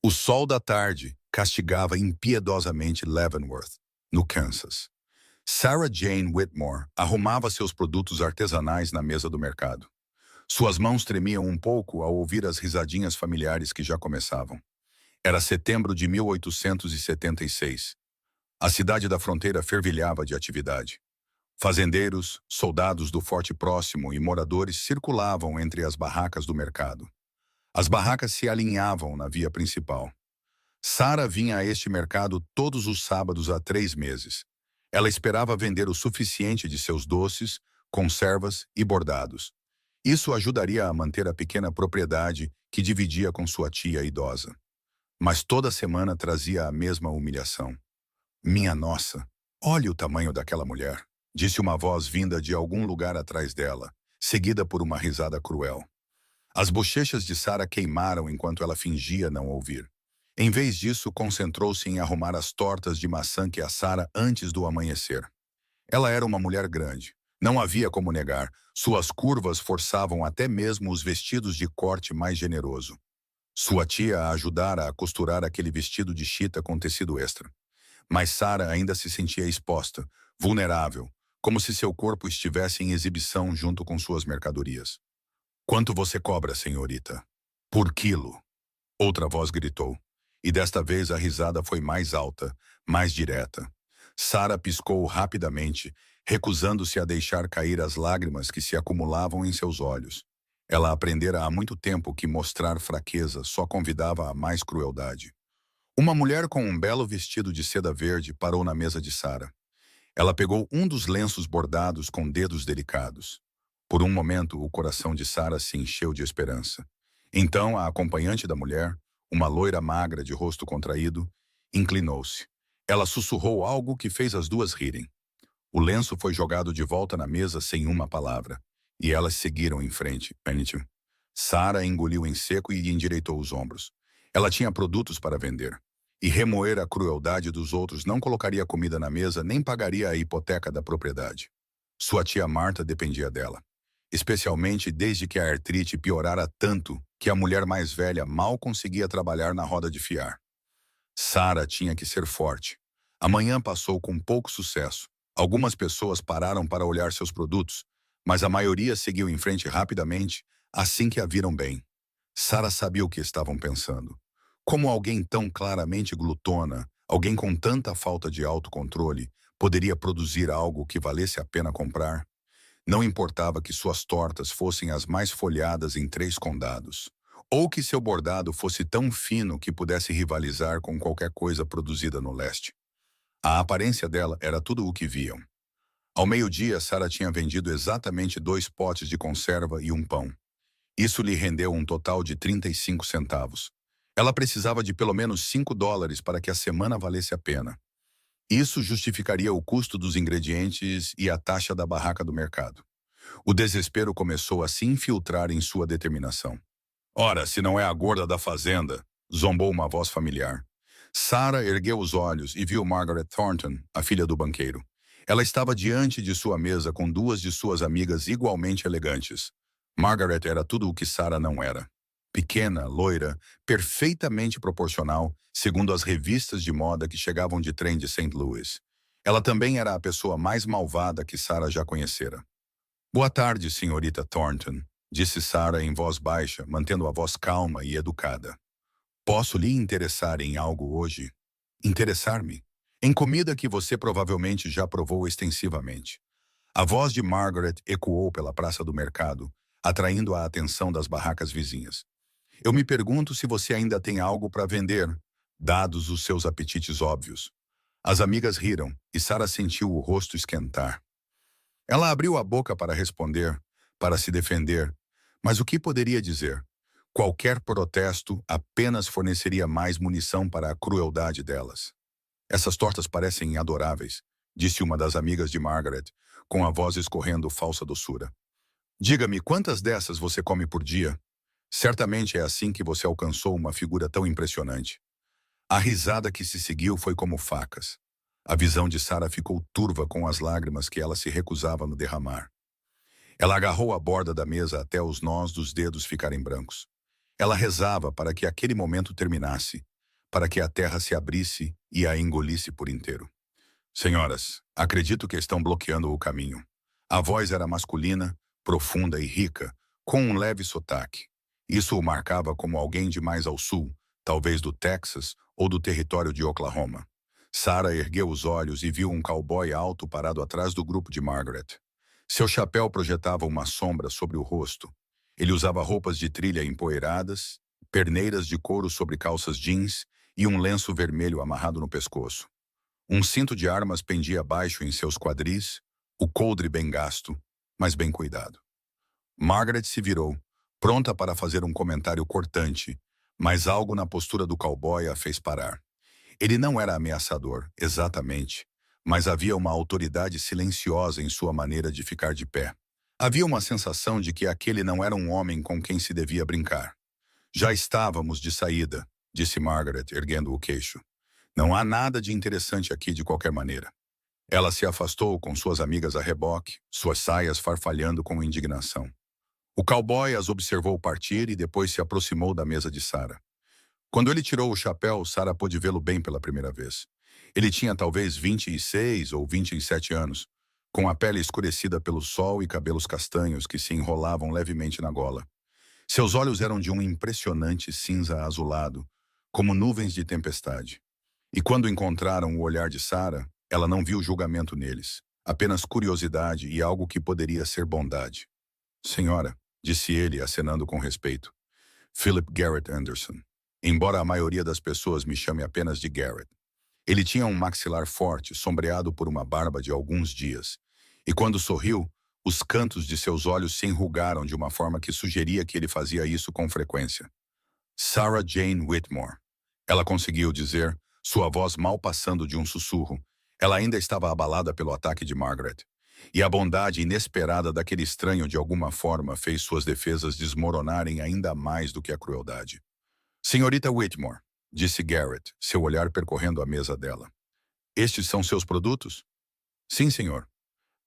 O sol da tarde castigava impiedosamente Leavenworth, no Kansas. Sarah Jane Whitmore arrumava seus produtos artesanais na mesa do mercado. Suas mãos tremiam um pouco ao ouvir as risadinhas familiares que já começavam. Era setembro de 1876. A cidade da fronteira fervilhava de atividade. Fazendeiros, soldados do forte próximo e moradores circulavam entre as barracas do mercado. As barracas se alinhavam na via principal. Sarah vinha a este mercado todos os sábados há 3 meses. Ela esperava vender o suficiente de seus doces, conservas e bordados. Isso ajudaria a manter a pequena propriedade que dividia com sua tia idosa. Mas toda semana trazia a mesma humilhação. Minha nossa, olhe o tamanho daquela mulher, disse uma voz vinda de algum lugar atrás dela, seguida por uma risada cruel. As bochechas de Sarah queimaram enquanto ela fingia não ouvir. Em vez disso, concentrou-se em arrumar as tortas de maçã que assara antes do amanhecer. Ela era uma mulher grande. Não havia como negar. Suas curvas forçavam até mesmo os vestidos de corte mais generoso. Sua tia a ajudara a costurar aquele vestido de chita com tecido extra. Mas Sarah ainda se sentia exposta, vulnerável, como se seu corpo estivesse em exibição junto com suas mercadorias. "Quanto você cobra, senhorita?" "Por quilo." Outra voz gritou. E desta vez a risada foi mais alta, mais direta. Sarah piscou rapidamente, recusando-se a deixar cair as lágrimas que se acumulavam em seus olhos. Ela aprendera há muito tempo que mostrar fraqueza só convidava a mais crueldade. Uma mulher com um belo vestido de seda verde parou na mesa de Sarah. Ela pegou um dos lenços bordados com dedos delicados. Por um momento, o coração de Sarah se encheu de esperança. Então, a acompanhante da mulher, uma loira magra de rosto contraído, inclinou-se. Ela sussurrou algo que fez as duas rirem. O lenço foi jogado de volta na mesa sem uma palavra, e elas seguiram em frente. Sarah engoliu em seco e endireitou os ombros. Ela tinha produtos para vender, e remoer a crueldade dos outros não colocaria comida na mesa nem pagaria a hipoteca da propriedade. Sua tia Martha dependia dela, especialmente desde que a artrite piorara tanto que a mulher mais velha mal conseguia trabalhar na roda de fiar. Sarah tinha que ser forte. A manhã passou com pouco sucesso. Algumas pessoas pararam para olhar seus produtos, mas a maioria seguiu em frente rapidamente assim que a viram bem. Sarah sabia o que estavam pensando. Como alguém tão claramente glutona, alguém com tanta falta de autocontrole, poderia produzir algo que valesse a pena comprar? Não importava que suas tortas fossem as mais folhadas em 3 condados, ou que seu bordado fosse tão fino que pudesse rivalizar com qualquer coisa produzida no leste. A aparência dela era tudo o que viam. Ao meio-dia, Sarah tinha vendido exatamente 2 potes de conserva e um pão. Isso lhe rendeu um total de 35 centavos. Ela precisava de pelo menos $5 para que a semana valesse a pena. Isso justificaria o custo dos ingredientes e a taxa da barraca do mercado. O desespero começou a se infiltrar em sua determinação. "Ora, se não é a gorda da fazenda", zombou uma voz familiar. Sarah ergueu os olhos e viu Margaret Thornton, a filha do banqueiro. Ela estava diante de sua mesa com 2 de suas amigas igualmente elegantes. Margaret era tudo o que Sarah não era. Pequena, loira, perfeitamente proporcional, segundo as revistas de moda que chegavam de trem de St. Louis. Ela também era a pessoa mais malvada que Sarah já conhecera. "Boa tarde, senhorita Thornton", disse Sarah em voz baixa, mantendo a voz calma e educada. "Posso lhe interessar em algo hoje?" "Interessar-me? Em comida que você provavelmente já provou extensivamente." A voz de Margaret ecoou pela praça do mercado, atraindo a atenção das barracas vizinhas. "Eu me pergunto se você ainda tem algo para vender, dados os seus apetites óbvios." As amigas riram, e Sarah sentiu o rosto esquentar. Ela abriu a boca para responder, para se defender, mas o que poderia dizer? Qualquer protesto apenas forneceria mais munição para a crueldade delas. "Essas tortas parecem adoráveis", disse uma das amigas de Margaret, com a voz escorrendo falsa doçura. "Diga-me, quantas dessas você come por dia? Certamente é assim que você alcançou uma figura tão impressionante." A risada que se seguiu foi como facas. A visão de Sarah ficou turva com as lágrimas que ela se recusava a derramar. Ela agarrou a borda da mesa até os nós dos dedos ficarem brancos. Ela rezava para que aquele momento terminasse, para que a terra se abrisse e a engolisse por inteiro. Senhoras, acredito que estão bloqueando o caminho. A voz era masculina, profunda e rica, com um leve sotaque. Isso o marcava como alguém de mais ao sul, talvez do Texas ou do território de Oklahoma. Sarah ergueu os olhos e viu um cowboy alto parado atrás do grupo de Margaret. Seu chapéu projetava uma sombra sobre o rosto. Ele usava roupas de trilha empoeiradas, perneiras de couro sobre calças jeans e um lenço vermelho amarrado no pescoço. Um cinto de armas pendia baixo em seus quadris, o coldre bem gasto, mas bem cuidado. Margaret se virou, pronta para fazer um comentário cortante, mas algo na postura do cowboy a fez parar. Ele não era ameaçador, exatamente, mas havia uma autoridade silenciosa em sua maneira de ficar de pé. Havia uma sensação de que aquele não era um homem com quem se devia brincar. Já estávamos de saída, disse Margaret, erguendo o queixo. Não há nada de interessante aqui de qualquer maneira. Ela se afastou com suas amigas a reboque, suas saias farfalhando com indignação. O cowboy as observou partir e depois se aproximou da mesa de Sarah. Quando ele tirou o chapéu, Sarah pôde vê-lo bem pela primeira vez. Ele tinha talvez 26 ou 27 anos, com a pele escurecida pelo sol e cabelos castanhos que se enrolavam levemente na gola. Seus olhos eram de um impressionante cinza azulado, como nuvens de tempestade. E quando encontraram o olhar de Sarah, ela não viu julgamento neles, apenas curiosidade e algo que poderia ser bondade. Senhora, disse ele, acenando com respeito. Philip Garrett Anderson. Embora a maioria das pessoas me chame apenas de Garrett. Ele tinha um maxilar forte, sombreado por uma barba de alguns dias. E quando sorriu, os cantos de seus olhos se enrugaram de uma forma que sugeria que ele fazia isso com frequência. Sarah Jane Whitmore. Ela conseguiu dizer, sua voz mal passando de um sussurro. Ela ainda estava abalada pelo ataque de Margaret. E a bondade inesperada daquele estranho de alguma forma fez suas defesas desmoronarem ainda mais do que a crueldade. Senhorita Whitmore, disse Garrett, seu olhar percorrendo a mesa dela. Estes são seus produtos? Sim, senhor.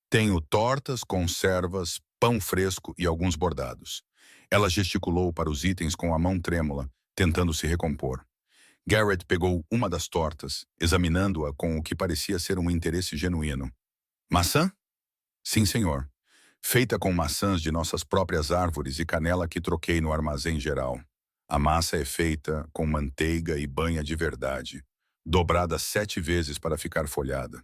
Tenho tortas, conservas, pão fresco e alguns bordados. Ela gesticulou para os itens com a mão trêmula, tentando se recompor. Garrett pegou uma das tortas, examinando-a com o que parecia ser um interesse genuíno. Maçã? Sim, senhor. Feita com maçãs de nossas próprias árvores e canela que troquei no armazém geral. A massa é feita com manteiga e banha de verdade, dobrada 7 vezes para ficar folhada.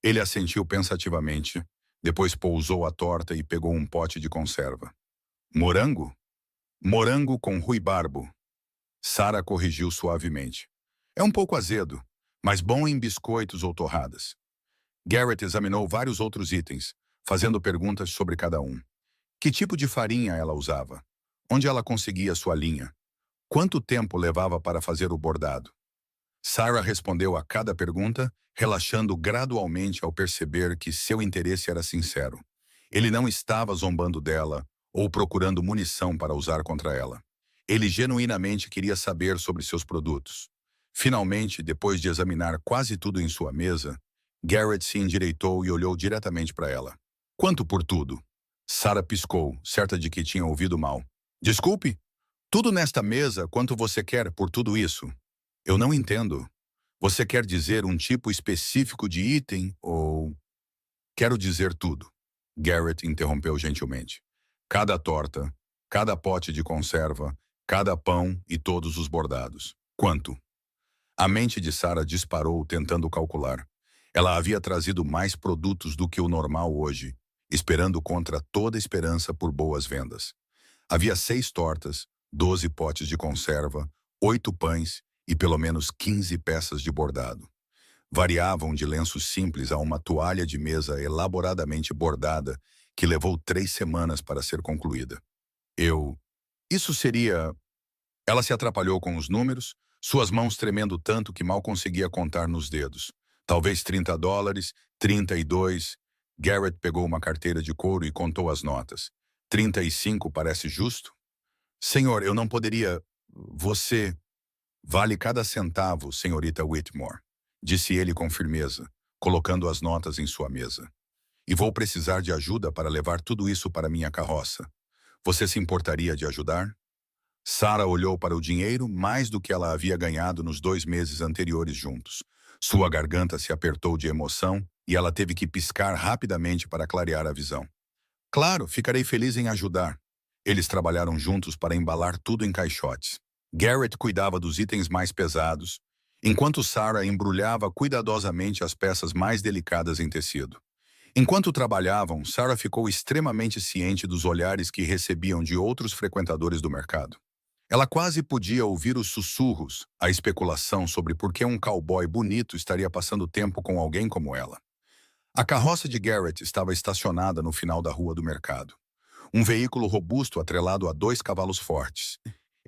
Ele assentiu pensativamente, depois pousou a torta e pegou um pote de conserva. Morango? Morango com ruibarbo. Sarah corrigiu suavemente. É um pouco azedo, mas bom em biscoitos ou torradas. Garrett examinou vários outros itens, fazendo perguntas sobre cada um. Que tipo de farinha ela usava? Onde ela conseguia sua linha? Quanto tempo levava para fazer o bordado? Sarah respondeu a cada pergunta, relaxando gradualmente ao perceber que seu interesse era sincero. Ele não estava zombando dela ou procurando munição para usar contra ela. Ele genuinamente queria saber sobre seus produtos. Finalmente, depois de examinar quase tudo em sua mesa, Garrett se endireitou e olhou diretamente para ela. Quanto por tudo? Sarah piscou, certa de que tinha ouvido mal. Desculpe? Tudo nesta mesa, quanto você quer por tudo isso? Eu não entendo. Você quer dizer um tipo específico de item ou... Quero dizer tudo. Garrett interrompeu gentilmente. Cada torta, cada pote de conserva, cada pão e todos os bordados. Quanto? A mente de Sarah disparou tentando calcular. Ela havia trazido mais produtos do que o normal hoje, esperando contra toda esperança por boas vendas. Havia 6 tortas, 12 potes de conserva, 8 pães e pelo menos 15 peças de bordado. Variavam de lenços simples a uma toalha de mesa elaboradamente bordada que levou 3 semanas para ser concluída. Isso seria... Ela se atrapalhou com os números, suas mãos tremendo tanto que mal conseguia contar nos dedos. Talvez $30, 32... Garrett pegou uma carteira de couro e contou as notas. 35 parece justo? Senhor, eu não poderia... Você... Vale cada centavo, senhorita Whitmore, disse ele com firmeza, colocando as notas em sua mesa. E vou precisar de ajuda para levar tudo isso para minha carroça. Você se importaria de ajudar? Sarah olhou para o dinheiro mais do que ela havia ganhado nos 2 meses anteriores juntos. Sua garganta se apertou de emoção e ela teve que piscar rapidamente para clarear a visão. Claro, ficarei feliz em ajudar. Eles trabalharam juntos para embalar tudo em caixotes. Garrett cuidava dos itens mais pesados, enquanto Sarah embrulhava cuidadosamente as peças mais delicadas em tecido. Enquanto trabalhavam, Sarah ficou extremamente ciente dos olhares que recebiam de outros frequentadores do mercado. Ela quase podia ouvir os sussurros, a especulação sobre por que um cowboy bonito estaria passando tempo com alguém como ela. A carroça de Garrett estava estacionada no final da rua do mercado. Um veículo robusto atrelado a 2 cavalos fortes.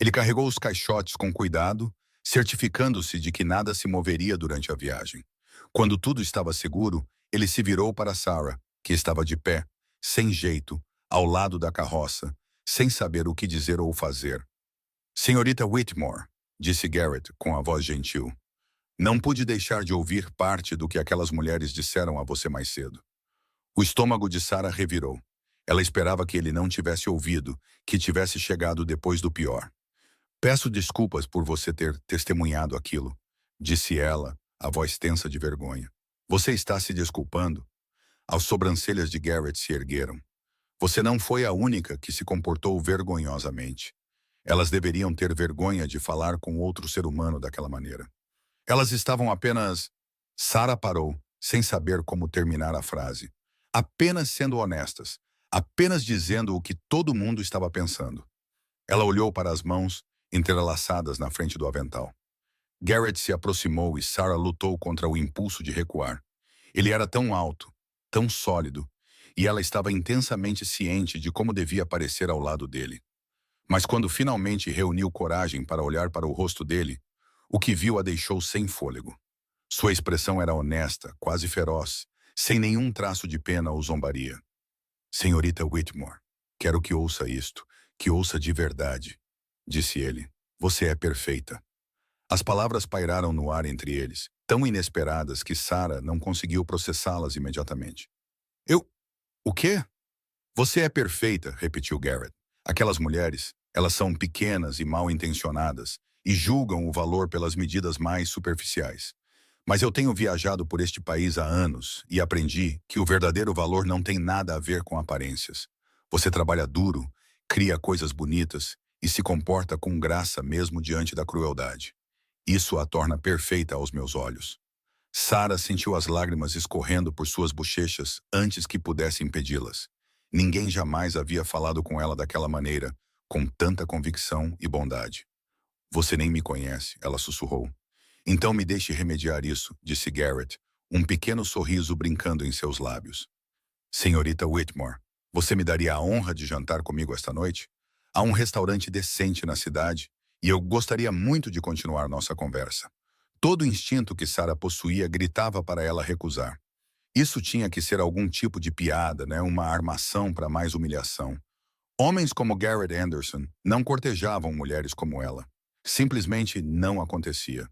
Ele carregou os caixotes com cuidado, certificando-se de que nada se moveria durante a viagem. Quando tudo estava seguro, ele se virou para Sarah, que estava de pé, sem jeito, ao lado da carroça, sem saber o que dizer ou fazer. Senhorita Whitmore, disse Garrett com a voz gentil. Não pude deixar de ouvir parte do que aquelas mulheres disseram a você mais cedo. O estômago de Sarah revirou. Ela esperava que ele não tivesse ouvido, que tivesse chegado depois do pior. Peço desculpas por você ter testemunhado aquilo, disse ela, a voz tensa de vergonha. Você está se desculpando? As sobrancelhas de Garrett se ergueram. Você não foi a única que se comportou vergonhosamente. Elas deveriam ter vergonha de falar com outro ser humano daquela maneira. Elas estavam apenas... Sarah parou, sem saber como terminar a frase. Apenas sendo honestas, apenas dizendo o que todo mundo estava pensando. Ela olhou para as mãos, entrelaçadas na frente do avental. Garrett se aproximou e Sarah lutou contra o impulso de recuar. Ele era tão alto, tão sólido, e ela estava intensamente ciente de como devia parecer ao lado dele. Mas quando finalmente reuniu coragem para olhar para o rosto dele, o que viu a deixou sem fôlego. Sua expressão era honesta, quase feroz, sem nenhum traço de pena ou zombaria. Senhorita Whitmore, quero que ouça isto, que ouça de verdade, disse ele. Você é perfeita. As palavras pairaram no ar entre eles, tão inesperadas que Sarah não conseguiu processá-las imediatamente. O quê? Você é perfeita, repetiu Garrett. Aquelas mulheres, elas são pequenas e mal intencionadas e julgam o valor pelas medidas mais superficiais. Mas eu tenho viajado por este país há anos e aprendi que o verdadeiro valor não tem nada a ver com aparências. Você trabalha duro, cria coisas bonitas e se comporta com graça mesmo diante da crueldade. Isso a torna perfeita aos meus olhos. Sarah sentiu as lágrimas escorrendo por suas bochechas antes que pudesse impedi-las. Ninguém jamais havia falado com ela daquela maneira, com tanta convicção e bondade. Você nem me conhece, ela sussurrou. Então me deixe remediar isso, disse Garrett, um pequeno sorriso brincando em seus lábios. Senhorita Whitmore, você me daria a honra de jantar comigo esta noite? Há um restaurante decente na cidade e eu gostaria muito de continuar nossa conversa. Todo o instinto que Sarah possuía gritava para ela recusar. Isso tinha que ser algum tipo de piada, né? Uma armação para mais humilhação. Homens como Garrett Anderson não cortejavam mulheres como ela. Simplesmente não acontecia.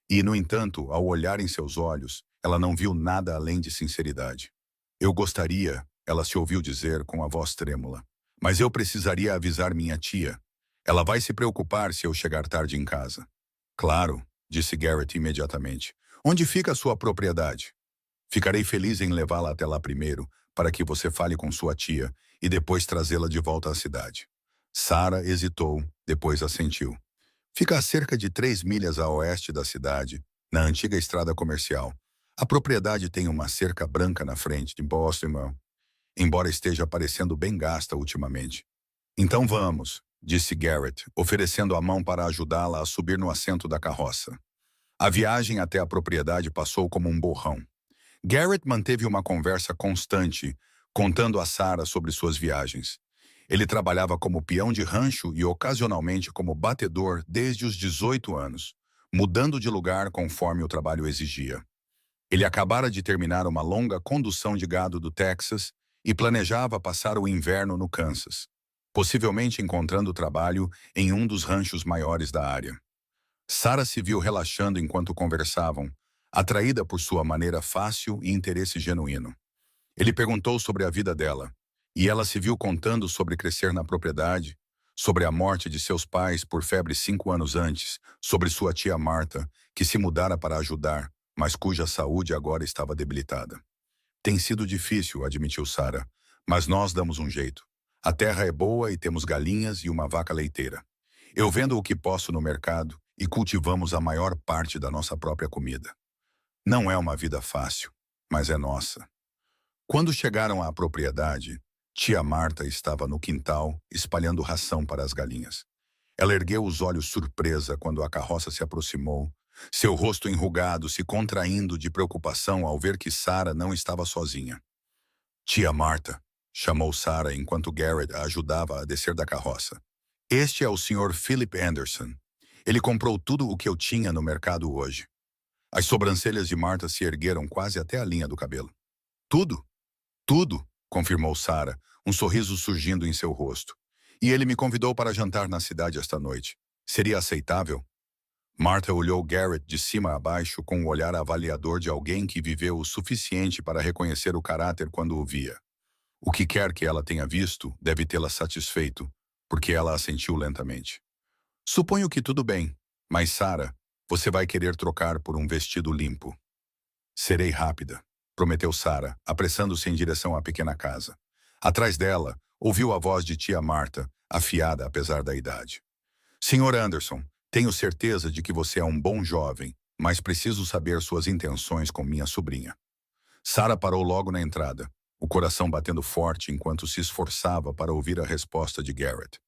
E, no entanto, ao olhar em seus olhos, ela não viu nada além de sinceridade. Eu gostaria, ela se ouviu dizer com a voz trêmula, mas eu precisaria avisar minha tia. Ela vai se preocupar se eu chegar tarde em casa. Claro, disse Garrett imediatamente. Onde fica a sua propriedade? Ficarei feliz em levá-la até lá primeiro, para que você fale com sua tia e depois trazê-la de volta à cidade. Sarah hesitou, depois assentiu. Fica a cerca de 3 milhas a oeste da cidade, na antiga estrada comercial. A propriedade tem uma cerca branca na frente de Boston, embora esteja parecendo bem gasta ultimamente. Então vamos, disse Garrett, oferecendo a mão para ajudá-la a subir no assento da carroça. A viagem até a propriedade passou como um borrão. Garrett manteve uma conversa constante, contando a Sarah sobre suas viagens. Ele trabalhava como peão de rancho e ocasionalmente como batedor desde os 18 anos, mudando de lugar conforme o trabalho exigia. Ele acabara de terminar uma longa condução de gado do Texas e planejava passar o inverno no Kansas, possivelmente encontrando trabalho em um dos ranchos maiores da área. Sarah se viu relaxando enquanto conversavam, atraída por sua maneira fácil e interesse genuíno. Ele perguntou sobre a vida dela, e ela se viu contando sobre crescer na propriedade, sobre a morte de seus pais por febre 5 anos antes, sobre sua tia Martha, que se mudara para ajudar, mas cuja saúde agora estava debilitada. Tem sido difícil, admitiu Sarah, mas nós damos um jeito. A terra é boa e temos galinhas e uma vaca leiteira. Eu vendo o que posso no mercado e cultivamos a maior parte da nossa própria comida. Não é uma vida fácil, mas é nossa. Quando chegaram à propriedade, tia Marta estava no quintal, espalhando ração para as galinhas. Ela ergueu os olhos surpresa quando a carroça se aproximou, seu rosto enrugado se contraindo de preocupação ao ver que Sarah não estava sozinha. Tia Marta, chamou Sarah enquanto Garrett a ajudava a descer da carroça. Este é o Sr. Philip Anderson. Ele comprou tudo o que eu tinha no mercado hoje. As sobrancelhas de Marta se ergueram quase até a linha do cabelo. Tudo? Tudo, confirmou Sarah, um sorriso surgindo em seu rosto. E ele me convidou para jantar na cidade esta noite. Seria aceitável? Martha olhou Garrett de cima a baixo com o olhar avaliador de alguém que viveu o suficiente para reconhecer o caráter quando o via. O que quer que ela tenha visto deve tê-la satisfeito, porque ela assentiu lentamente. Suponho que tudo bem, mas Sarah, você vai querer trocar por um vestido limpo. Serei rápida, prometeu Sarah, apressando-se em direção à pequena casa. Atrás dela, ouviu a voz de tia Marta, afiada apesar da idade. Sr. Anderson, tenho certeza de que você é um bom jovem, mas preciso saber suas intenções com minha sobrinha. Sarah parou logo na entrada, o coração batendo forte enquanto se esforçava para ouvir a resposta de Garrett.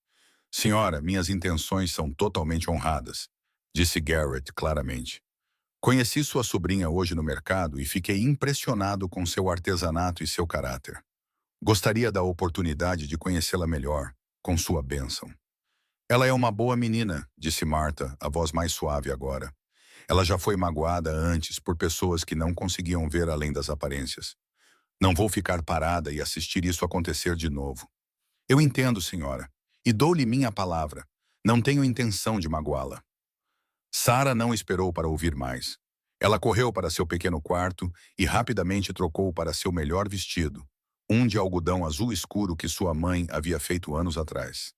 Senhora, minhas intenções são totalmente honradas, disse Garrett claramente. Conheci sua sobrinha hoje no mercado e fiquei impressionado com seu artesanato e seu caráter. Gostaria da oportunidade de conhecê-la melhor, com sua bênção. Ela é uma boa menina, disse Martha, a voz mais suave agora. Ela já foi magoada antes por pessoas que não conseguiam ver além das aparências. Não vou ficar parada e assistir isso acontecer de novo. Eu entendo, senhora, e dou-lhe minha palavra. Não tenho intenção de magoá-la. Sarah não esperou para ouvir mais. Ela correu para seu pequeno quarto e rapidamente trocou para seu melhor vestido, um de algodão azul escuro que sua mãe havia feito anos atrás.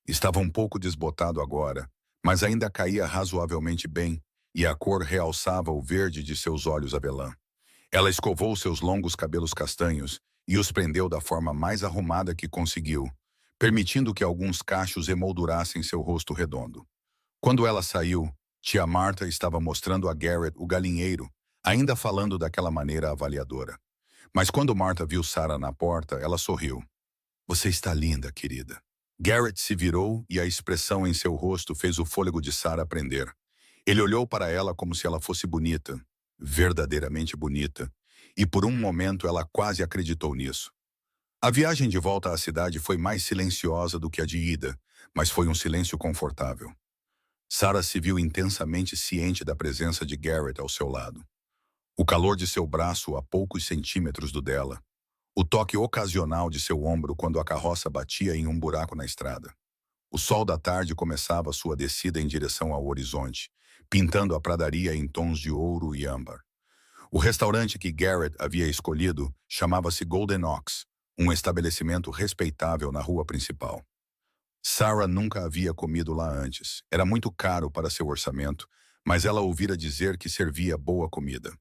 Estava um pouco desbotado agora, mas ainda caía razoavelmente bem, e a cor realçava o verde de seus olhos avelã. Ela escovou seus longos cabelos castanhos e os prendeu da forma mais arrumada que conseguiu, permitindo que alguns cachos emoldurassem seu rosto redondo. Quando ela saiu, tia Marta estava mostrando a Garrett o galinheiro, ainda falando daquela maneira avaliadora. Mas quando Marta viu Sarah na porta, ela sorriu. Você está linda, querida. Garrett se virou e a expressão em seu rosto fez o fôlego de Sarah prender. Ele olhou para ela como se ela fosse bonita, verdadeiramente bonita, e por um momento ela quase acreditou nisso. A viagem de volta à cidade foi mais silenciosa do que a de ida, mas foi um silêncio confortável. Sarah se viu intensamente ciente da presença de Garrett ao seu lado. O calor de seu braço a poucos centímetros do dela, o toque ocasional de seu ombro quando a carroça batia em um buraco na estrada. O sol da tarde começava sua descida em direção ao horizonte, pintando a pradaria em tons de ouro e âmbar. O restaurante que Garrett havia escolhido chamava-se Golden Ox, um estabelecimento respeitável na rua principal. Sarah nunca havia comido lá antes. Era muito caro para seu orçamento, mas ela ouvira dizer que servia boa comida.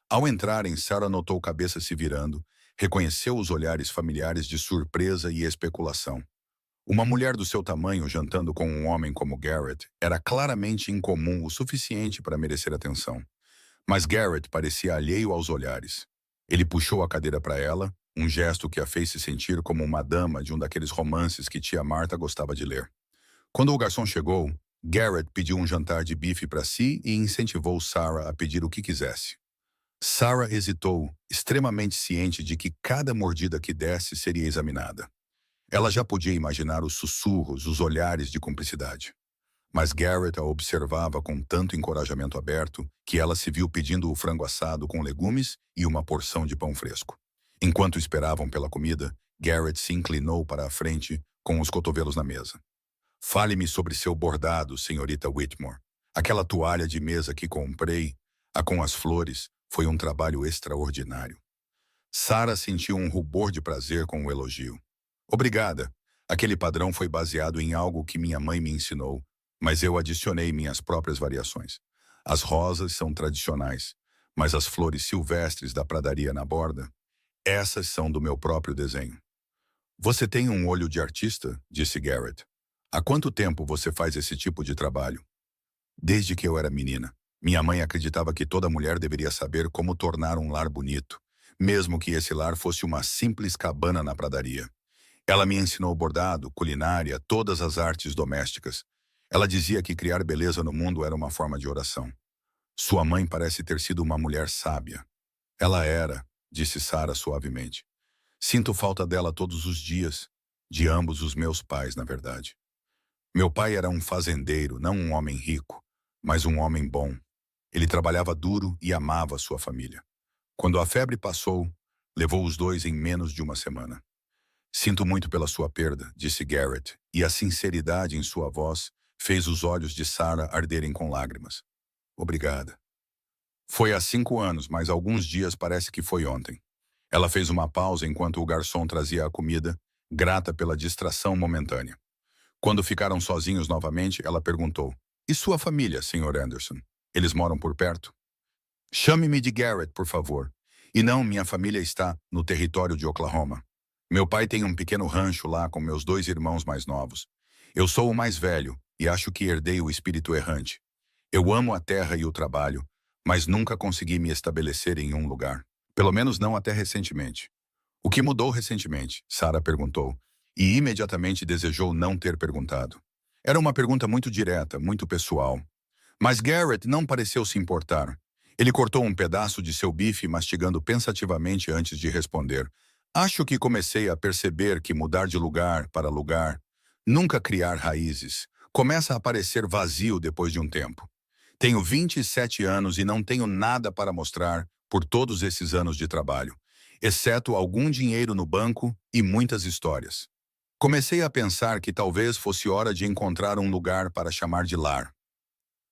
Ao entrarem, Sarah notou cabeça se virando, reconheceu os olhares familiares de surpresa e especulação. Uma mulher do seu tamanho jantando com um homem como Garrett era claramente incomum o suficiente para merecer atenção. Mas Garrett parecia alheio aos olhares. Ele puxou a cadeira para ela, um gesto que a fez se sentir como uma dama de um daqueles romances que tia Marta gostava de ler. Quando o garçom chegou, Garrett pediu um jantar de bife para si e incentivou Sarah a pedir o que quisesse. Sarah hesitou, extremamente ciente de que cada mordida que desse seria examinada. Ela já podia imaginar os sussurros, os olhares de cumplicidade. Mas Garrett a observava com tanto encorajamento aberto que ela se viu pedindo o frango assado com legumes e uma porção de pão fresco. Enquanto esperavam pela comida, Garrett se inclinou para a frente, com os cotovelos na mesa. Fale-me sobre seu bordado, senhorita Whitmore. Aquela toalha de mesa que comprei, a com as flores, foi um trabalho extraordinário. Sarah sentiu um rubor de prazer com o elogio. Obrigada. Aquele padrão foi baseado em algo que minha mãe me ensinou, mas eu adicionei minhas próprias variações. As rosas são tradicionais, mas as flores silvestres da pradaria na borda, essas são do meu próprio desenho. Você tem um olho de artista? Disse Garrett. Há quanto tempo você faz esse tipo de trabalho? Desde que eu era menina. Minha mãe acreditava que toda mulher deveria saber como tornar um lar bonito, mesmo que esse lar fosse uma simples cabana na pradaria. Ela me ensinou bordado, culinária, todas as artes domésticas. Ela dizia que criar beleza no mundo era uma forma de oração. Sua mãe parece ter sido uma mulher sábia. Ela era, disse Sarah suavemente. Sinto falta dela todos os dias, de ambos os meus pais, na verdade. Meu pai era um fazendeiro, não um homem rico, mas um homem bom. Ele trabalhava duro e amava sua família. Quando a febre passou, levou os dois em menos de uma semana. Sinto muito pela sua perda, disse Garrett, e a sinceridade em sua voz fez os olhos de Sarah arderem com lágrimas. Obrigada. Foi há 5 anos, mas alguns dias parece que foi ontem. Ela fez uma pausa enquanto o garçom trazia a comida, grata pela distração momentânea. Quando ficaram sozinhos novamente, ela perguntou: E sua família, Sr. Anderson? Eles moram por perto? Chame-me de Garrett, por favor. E não, minha família está no território de Oklahoma. Meu pai tem um pequeno rancho lá com meus 2 irmãos mais novos. Eu sou o mais velho e acho que herdei o espírito errante. Eu amo a terra e o trabalho, mas nunca consegui me estabelecer em um lugar. Pelo menos não até recentemente. O que mudou recentemente? Sarah perguntou, e imediatamente desejou não ter perguntado. Era uma pergunta muito direta, muito pessoal. Mas Garrett não pareceu se importar. Ele cortou um pedaço de seu bife mastigando pensativamente antes de responder. Acho que comecei a perceber que mudar de lugar para lugar, nunca criar raízes, começa a parecer vazio depois de um tempo. Tenho 27 anos e não tenho nada para mostrar por todos esses anos de trabalho, exceto algum dinheiro no banco e muitas histórias. Comecei a pensar que talvez fosse hora de encontrar um lugar para chamar de lar.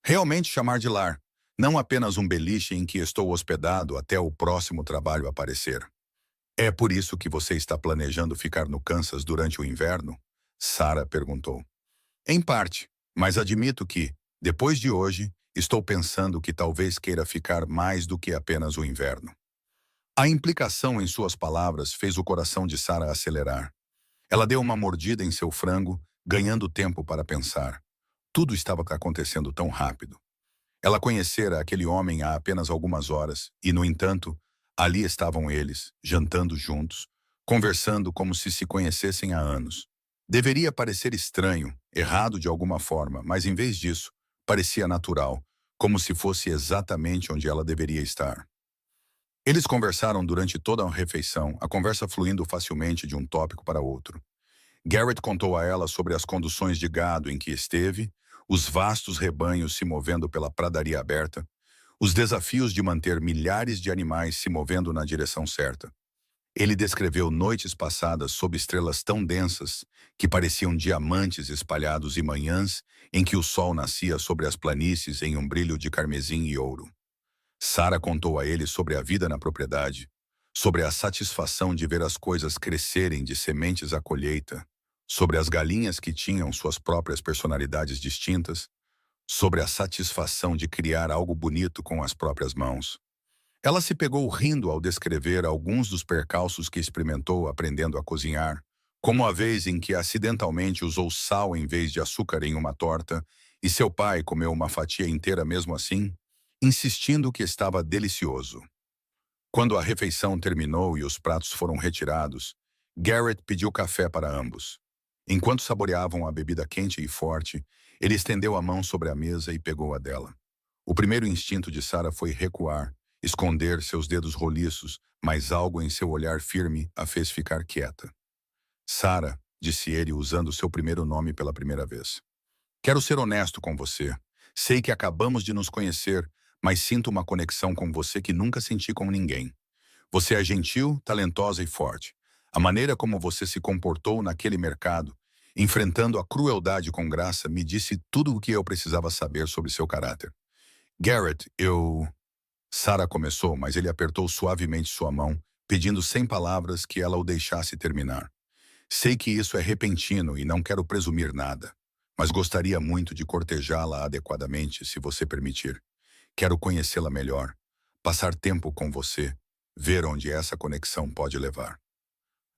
Realmente chamar de lar, não apenas um beliche em que estou hospedado até o próximo trabalho aparecer. É por isso que você está planejando ficar no Kansas durante o inverno? Sarah perguntou. Em parte, mas admito que, depois de hoje, estou pensando que talvez queira ficar mais do que apenas o inverno. A implicação em suas palavras fez o coração de Sarah acelerar. Ela deu uma mordida em seu frango, ganhando tempo para pensar. Tudo estava acontecendo tão rápido. Ela conhecera aquele homem há apenas algumas horas e, no entanto, ali estavam eles, jantando juntos, conversando como se conhecessem há anos. Deveria parecer estranho, errado de alguma forma, mas em vez disso, parecia natural, como se fosse exatamente onde ela deveria estar. Eles conversaram durante toda a refeição, a conversa fluindo facilmente de um tópico para outro. Garrett contou a ela sobre as conduções de gado em que esteve, os vastos rebanhos se movendo pela pradaria aberta, os desafios de manter milhares de animais se movendo na direção certa. Ele descreveu noites passadas sob estrelas tão densas que pareciam diamantes espalhados e manhãs em que o sol nascia sobre as planícies em um brilho de carmesim e ouro. Sarah contou a ele sobre a vida na propriedade, sobre a satisfação de ver as coisas crescerem de sementes à colheita, sobre as galinhas que tinham suas próprias personalidades distintas, sobre a satisfação de criar algo bonito com as próprias mãos. Ela se pegou rindo ao descrever alguns dos percalços que experimentou aprendendo a cozinhar, como a vez em que acidentalmente usou sal em vez de açúcar em uma torta, e seu pai comeu uma fatia inteira mesmo assim, insistindo que estava delicioso. Quando a refeição terminou e os pratos foram retirados, Garrett pediu café para ambos. Enquanto saboreavam a bebida quente e forte, ele estendeu a mão sobre a mesa e pegou a dela. O primeiro instinto de Sarah foi recuar, esconder seus dedos roliços, mas algo em seu olhar firme a fez ficar quieta. Sarah, disse ele usando seu primeiro nome pela primeira vez. Quero ser honesto com você. Sei que acabamos de nos conhecer, mas sinto uma conexão com você que nunca senti com ninguém. Você é gentil, talentosa e forte. A maneira como você se comportou naquele mercado, enfrentando a crueldade com graça, me disse tudo o que eu precisava saber sobre seu caráter. Garrett, Sarah começou, mas ele apertou suavemente sua mão, pedindo sem palavras que ela o deixasse terminar. Sei que isso é repentino e não quero presumir nada, mas gostaria muito de cortejá-la adequadamente, se você permitir. Quero conhecê-la melhor, passar tempo com você, ver onde essa conexão pode levar.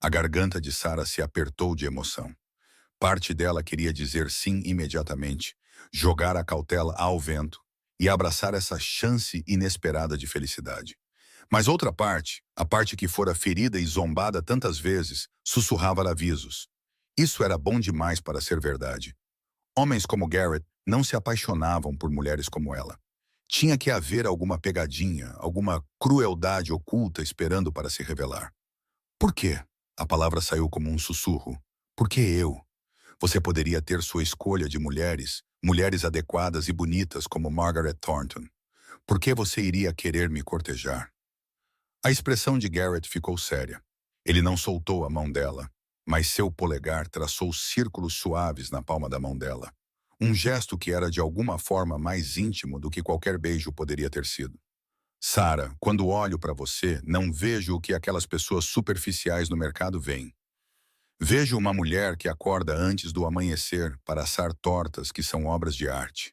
A garganta de Sarah se apertou de emoção. Parte dela queria dizer sim imediatamente, jogar a cautela ao vento e abraçar essa chance inesperada de felicidade. Mas outra parte, a parte que fora ferida e zombada tantas vezes, sussurrava avisos. Isso era bom demais para ser verdade. Homens como Garrett não se apaixonavam por mulheres como ela. Tinha que haver alguma pegadinha, alguma crueldade oculta esperando para se revelar. Por quê? A palavra saiu como um sussurro. Por que eu? Você poderia ter sua escolha de mulheres, mulheres adequadas e bonitas como Margaret Thornton. Por que você iria querer me cortejar? A expressão de Garrett ficou séria. Ele não soltou a mão dela, mas seu polegar traçou círculos suaves na palma da mão dela. Um gesto que era de alguma forma mais íntimo do que qualquer beijo poderia ter sido. Sarah, quando olho para você, não vejo o que aquelas pessoas superficiais no mercado veem. Vejo uma mulher que acorda antes do amanhecer para assar tortas que são obras de arte.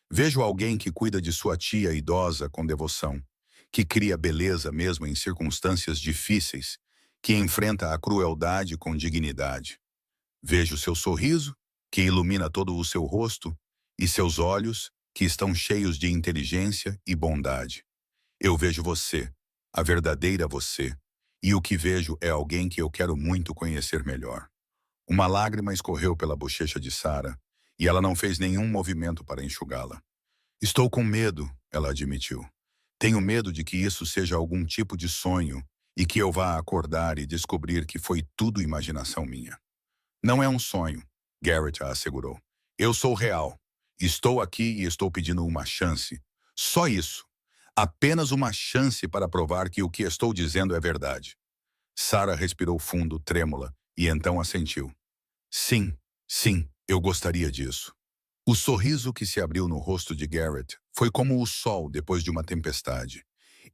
Vejo alguém que cuida de sua tia idosa com devoção, que cria beleza mesmo em circunstâncias difíceis, que enfrenta a crueldade com dignidade. Vejo seu sorriso, que ilumina todo o seu rosto, e seus olhos, que estão cheios de inteligência e bondade. Eu vejo você, a verdadeira você, e o que vejo é alguém que eu quero muito conhecer melhor. Uma lágrima escorreu pela bochecha de Sarah, e ela não fez nenhum movimento para enxugá-la. Estou com medo, ela admitiu. Tenho medo de que isso seja algum tipo de sonho e que eu vá acordar e descobrir que foi tudo imaginação minha. Não é um sonho, Garrett a assegurou. Eu sou real. Estou aqui e estou pedindo uma chance. Só isso. Apenas uma chance para provar que o que estou dizendo é verdade. Sarah respirou fundo, trêmula, e então assentiu. Sim, sim, eu gostaria disso. O sorriso que se abriu no rosto de Garrett foi como o sol depois de uma tempestade.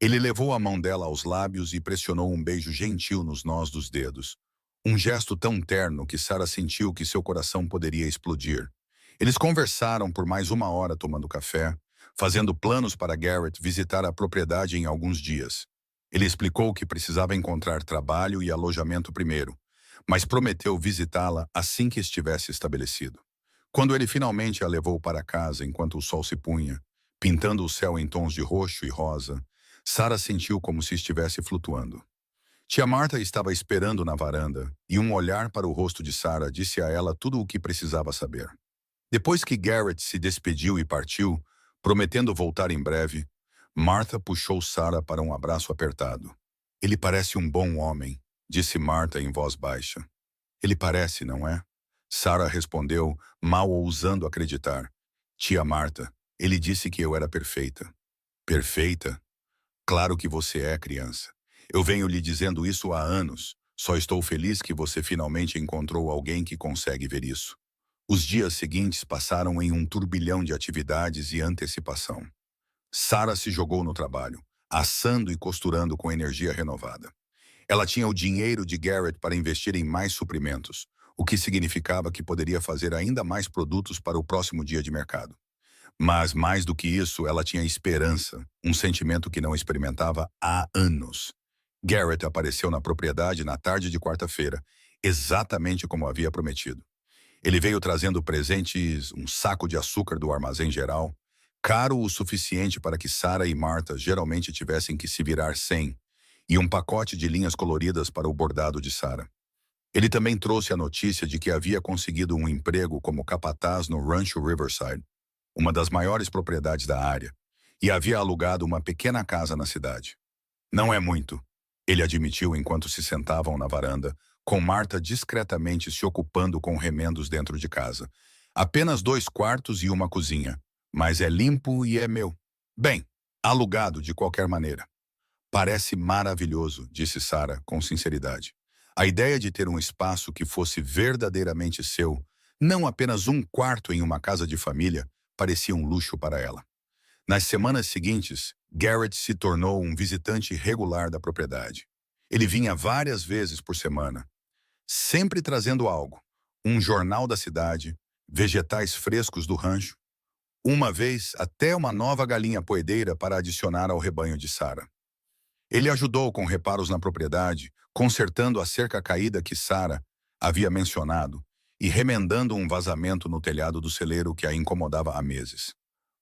Ele levou a mão dela aos lábios e pressionou um beijo gentil nos nós dos dedos. Um gesto tão terno que Sarah sentiu que seu coração poderia explodir. Eles conversaram por mais uma hora tomando café, fazendo planos para Garrett visitar a propriedade em alguns dias. Ele explicou que precisava encontrar trabalho e alojamento primeiro, mas prometeu visitá-la assim que estivesse estabelecido. Quando ele finalmente a levou para casa enquanto o sol se punha, pintando o céu em tons de roxo e rosa, Sarah sentiu como se estivesse flutuando. Tia Martha estava esperando na varanda, e um olhar para o rosto de Sarah disse a ela tudo o que precisava saber. Depois que Garrett se despediu e partiu, prometendo voltar em breve, Martha puxou Sarah para um abraço apertado. Ele parece um bom homem, disse Martha em voz baixa. Ele parece, não é? Sarah respondeu, mal ousando acreditar. Tia Martha, ele disse que eu era perfeita. Perfeita? Claro que você é, criança. Eu venho lhe dizendo isso há anos. Só estou feliz que você finalmente encontrou alguém que consegue ver isso. Os dias seguintes passaram em um turbilhão de atividades e antecipação. Sarah se jogou no trabalho, assando e costurando com energia renovada. Ela tinha o dinheiro de Garrett para investir em mais suprimentos, o que significava que poderia fazer ainda mais produtos para o próximo dia de mercado. Mas, mais do que isso, ela tinha esperança, um sentimento que não experimentava há anos. Garrett apareceu na propriedade na tarde de quarta-feira, exatamente como havia prometido. Ele veio trazendo presentes, um saco de açúcar do armazém geral, caro o suficiente para que Sarah e Martha geralmente tivessem que se virar sem, e um pacote de linhas coloridas para o bordado de Sarah. Ele também trouxe a notícia de que havia conseguido um emprego como capataz no Rancho Riverside, uma das maiores propriedades da área, e havia alugado uma pequena casa na cidade. Não é muito, ele admitiu enquanto se sentavam na varanda, com Martha discretamente se ocupando com remendos dentro de casa. Apenas 2 quartos e uma cozinha, mas é limpo e é meu. Bem, alugado de qualquer maneira. Parece maravilhoso, disse Sarah com sinceridade. A ideia de ter um espaço que fosse verdadeiramente seu, não apenas um quarto em uma casa de família, parecia um luxo para ela. Nas semanas seguintes, Garrett se tornou um visitante regular da propriedade. Ele vinha várias vezes por semana. sempre trazendo algo. Um jornal da cidade, vegetais frescos do rancho, uma vez até uma nova galinha poedeira para adicionar ao rebanho de Sarah. Ele ajudou com reparos na propriedade, consertando a cerca caída que Sarah havia mencionado e remendando um vazamento no telhado do celeiro que a incomodava há meses.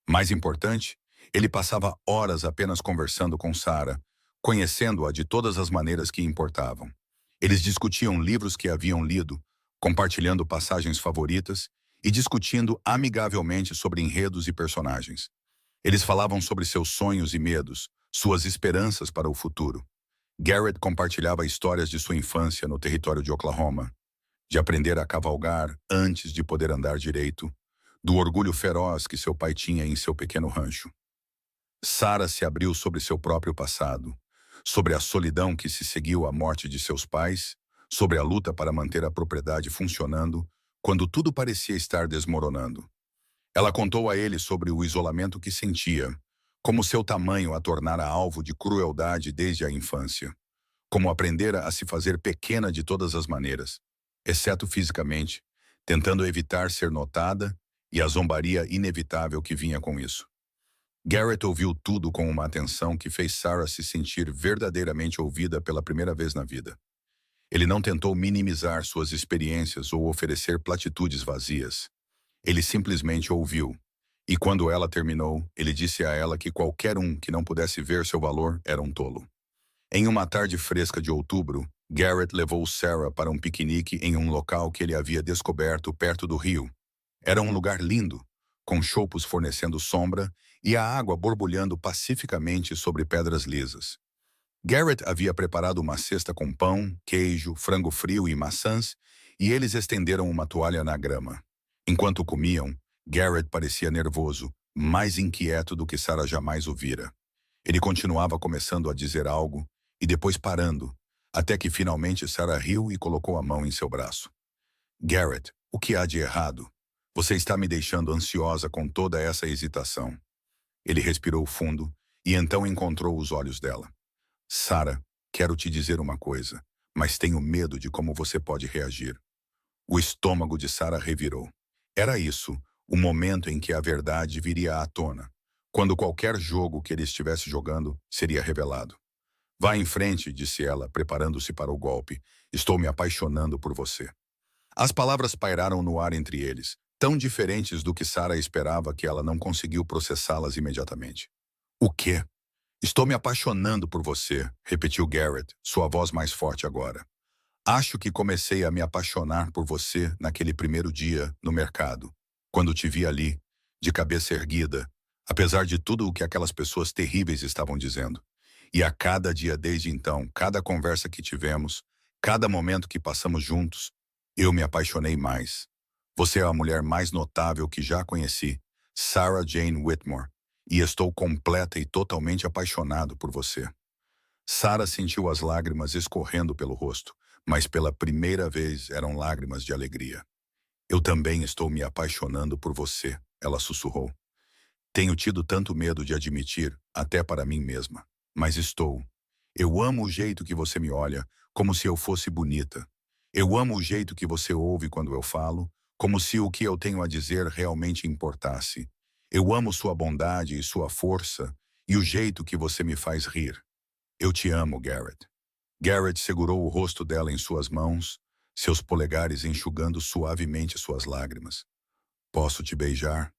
Mais importante, ele passava horas apenas conversando com Sarah, conhecendo-a de todas as maneiras que importavam. Eles discutiam livros que haviam lido, compartilhando passagens favoritas e discutindo amigavelmente sobre enredos e personagens. Eles falavam sobre seus sonhos e medos, suas esperanças para o futuro. Garrett compartilhava histórias de sua infância no território de Oklahoma, de aprender a cavalgar antes de poder andar direito, do orgulho feroz que seu pai tinha em seu pequeno rancho. Sarah se abriu sobre seu próprio passado, sobre a solidão que se seguiu à morte de seus pais, sobre a luta para manter a propriedade funcionando quando tudo parecia estar desmoronando. Ela contou a ele sobre o isolamento que sentia, como seu tamanho a tornara alvo de crueldade desde a infância, como aprendera a se fazer pequena de todas as maneiras, exceto fisicamente, tentando evitar ser notada e a zombaria inevitável que vinha com isso. Garrett ouviu tudo com uma atenção que fez Sarah se sentir verdadeiramente ouvida pela primeira vez na vida. Ele não tentou minimizar suas experiências ou oferecer platitudes vazias. Ele simplesmente ouviu. E quando ela terminou, ele disse a ela que qualquer um que não pudesse ver seu valor era um tolo. Em uma tarde fresca de outubro, Garrett levou Sarah para um piquenique em um local que ele havia descoberto perto do rio. Era um lugar lindo, com choupos fornecendo sombra e a água borbulhando pacificamente sobre pedras lisas. Garrett havia preparado uma cesta com pão, queijo, frango frio e maçãs, e eles estenderam uma toalha na grama. Enquanto comiam, Garrett parecia nervoso, mais inquieto do que Sarah jamais o vira. Ele continuava começando a dizer algo, e depois parando, até que finalmente Sarah riu e colocou a mão em seu braço. Garrett, o que há de errado? Você está me deixando ansiosa com toda essa hesitação. Ele respirou fundo, e então encontrou os olhos dela. Sarah, quero te dizer uma coisa, mas tenho medo de como você pode reagir. O estômago de Sarah revirou. Era isso, o momento em que a verdade viria à tona, quando qualquer jogo que ele estivesse jogando seria revelado. Vá em frente, disse ela, preparando-se para o golpe. Estou me apaixonando por você. As palavras pairaram no ar entre eles, tão diferentes do que Sarah esperava que ela não conseguiu processá-las imediatamente. O quê? Estou me apaixonando por você, repetiu Garrett, sua voz mais forte agora. Acho que comecei a me apaixonar por você naquele primeiro dia no mercado, quando te vi ali, de cabeça erguida, apesar de tudo o que aquelas pessoas terríveis estavam dizendo. E a cada dia desde então, cada conversa que tivemos, cada momento que passamos juntos, eu me apaixonei mais. Você é a mulher mais notável que já conheci, Sarah Jane Whitmore, e estou completa e totalmente apaixonado por você. Sarah sentiu as lágrimas escorrendo pelo rosto, mas pela primeira vez eram lágrimas de alegria. Eu também estou me apaixonando por você, ela sussurrou. Tenho tido tanto medo de admitir, até para mim mesma, mas estou. Eu amo o jeito que você me olha, como se eu fosse bonita. Eu amo o jeito que você ouve quando eu falo, como se o que eu tenho a dizer realmente importasse. Eu amo sua bondade e sua força, e o jeito que você me faz rir. Eu te amo, Garrett. Garrett segurou o rosto dela em suas mãos, seus polegares enxugando suavemente suas lágrimas. Posso te beijar?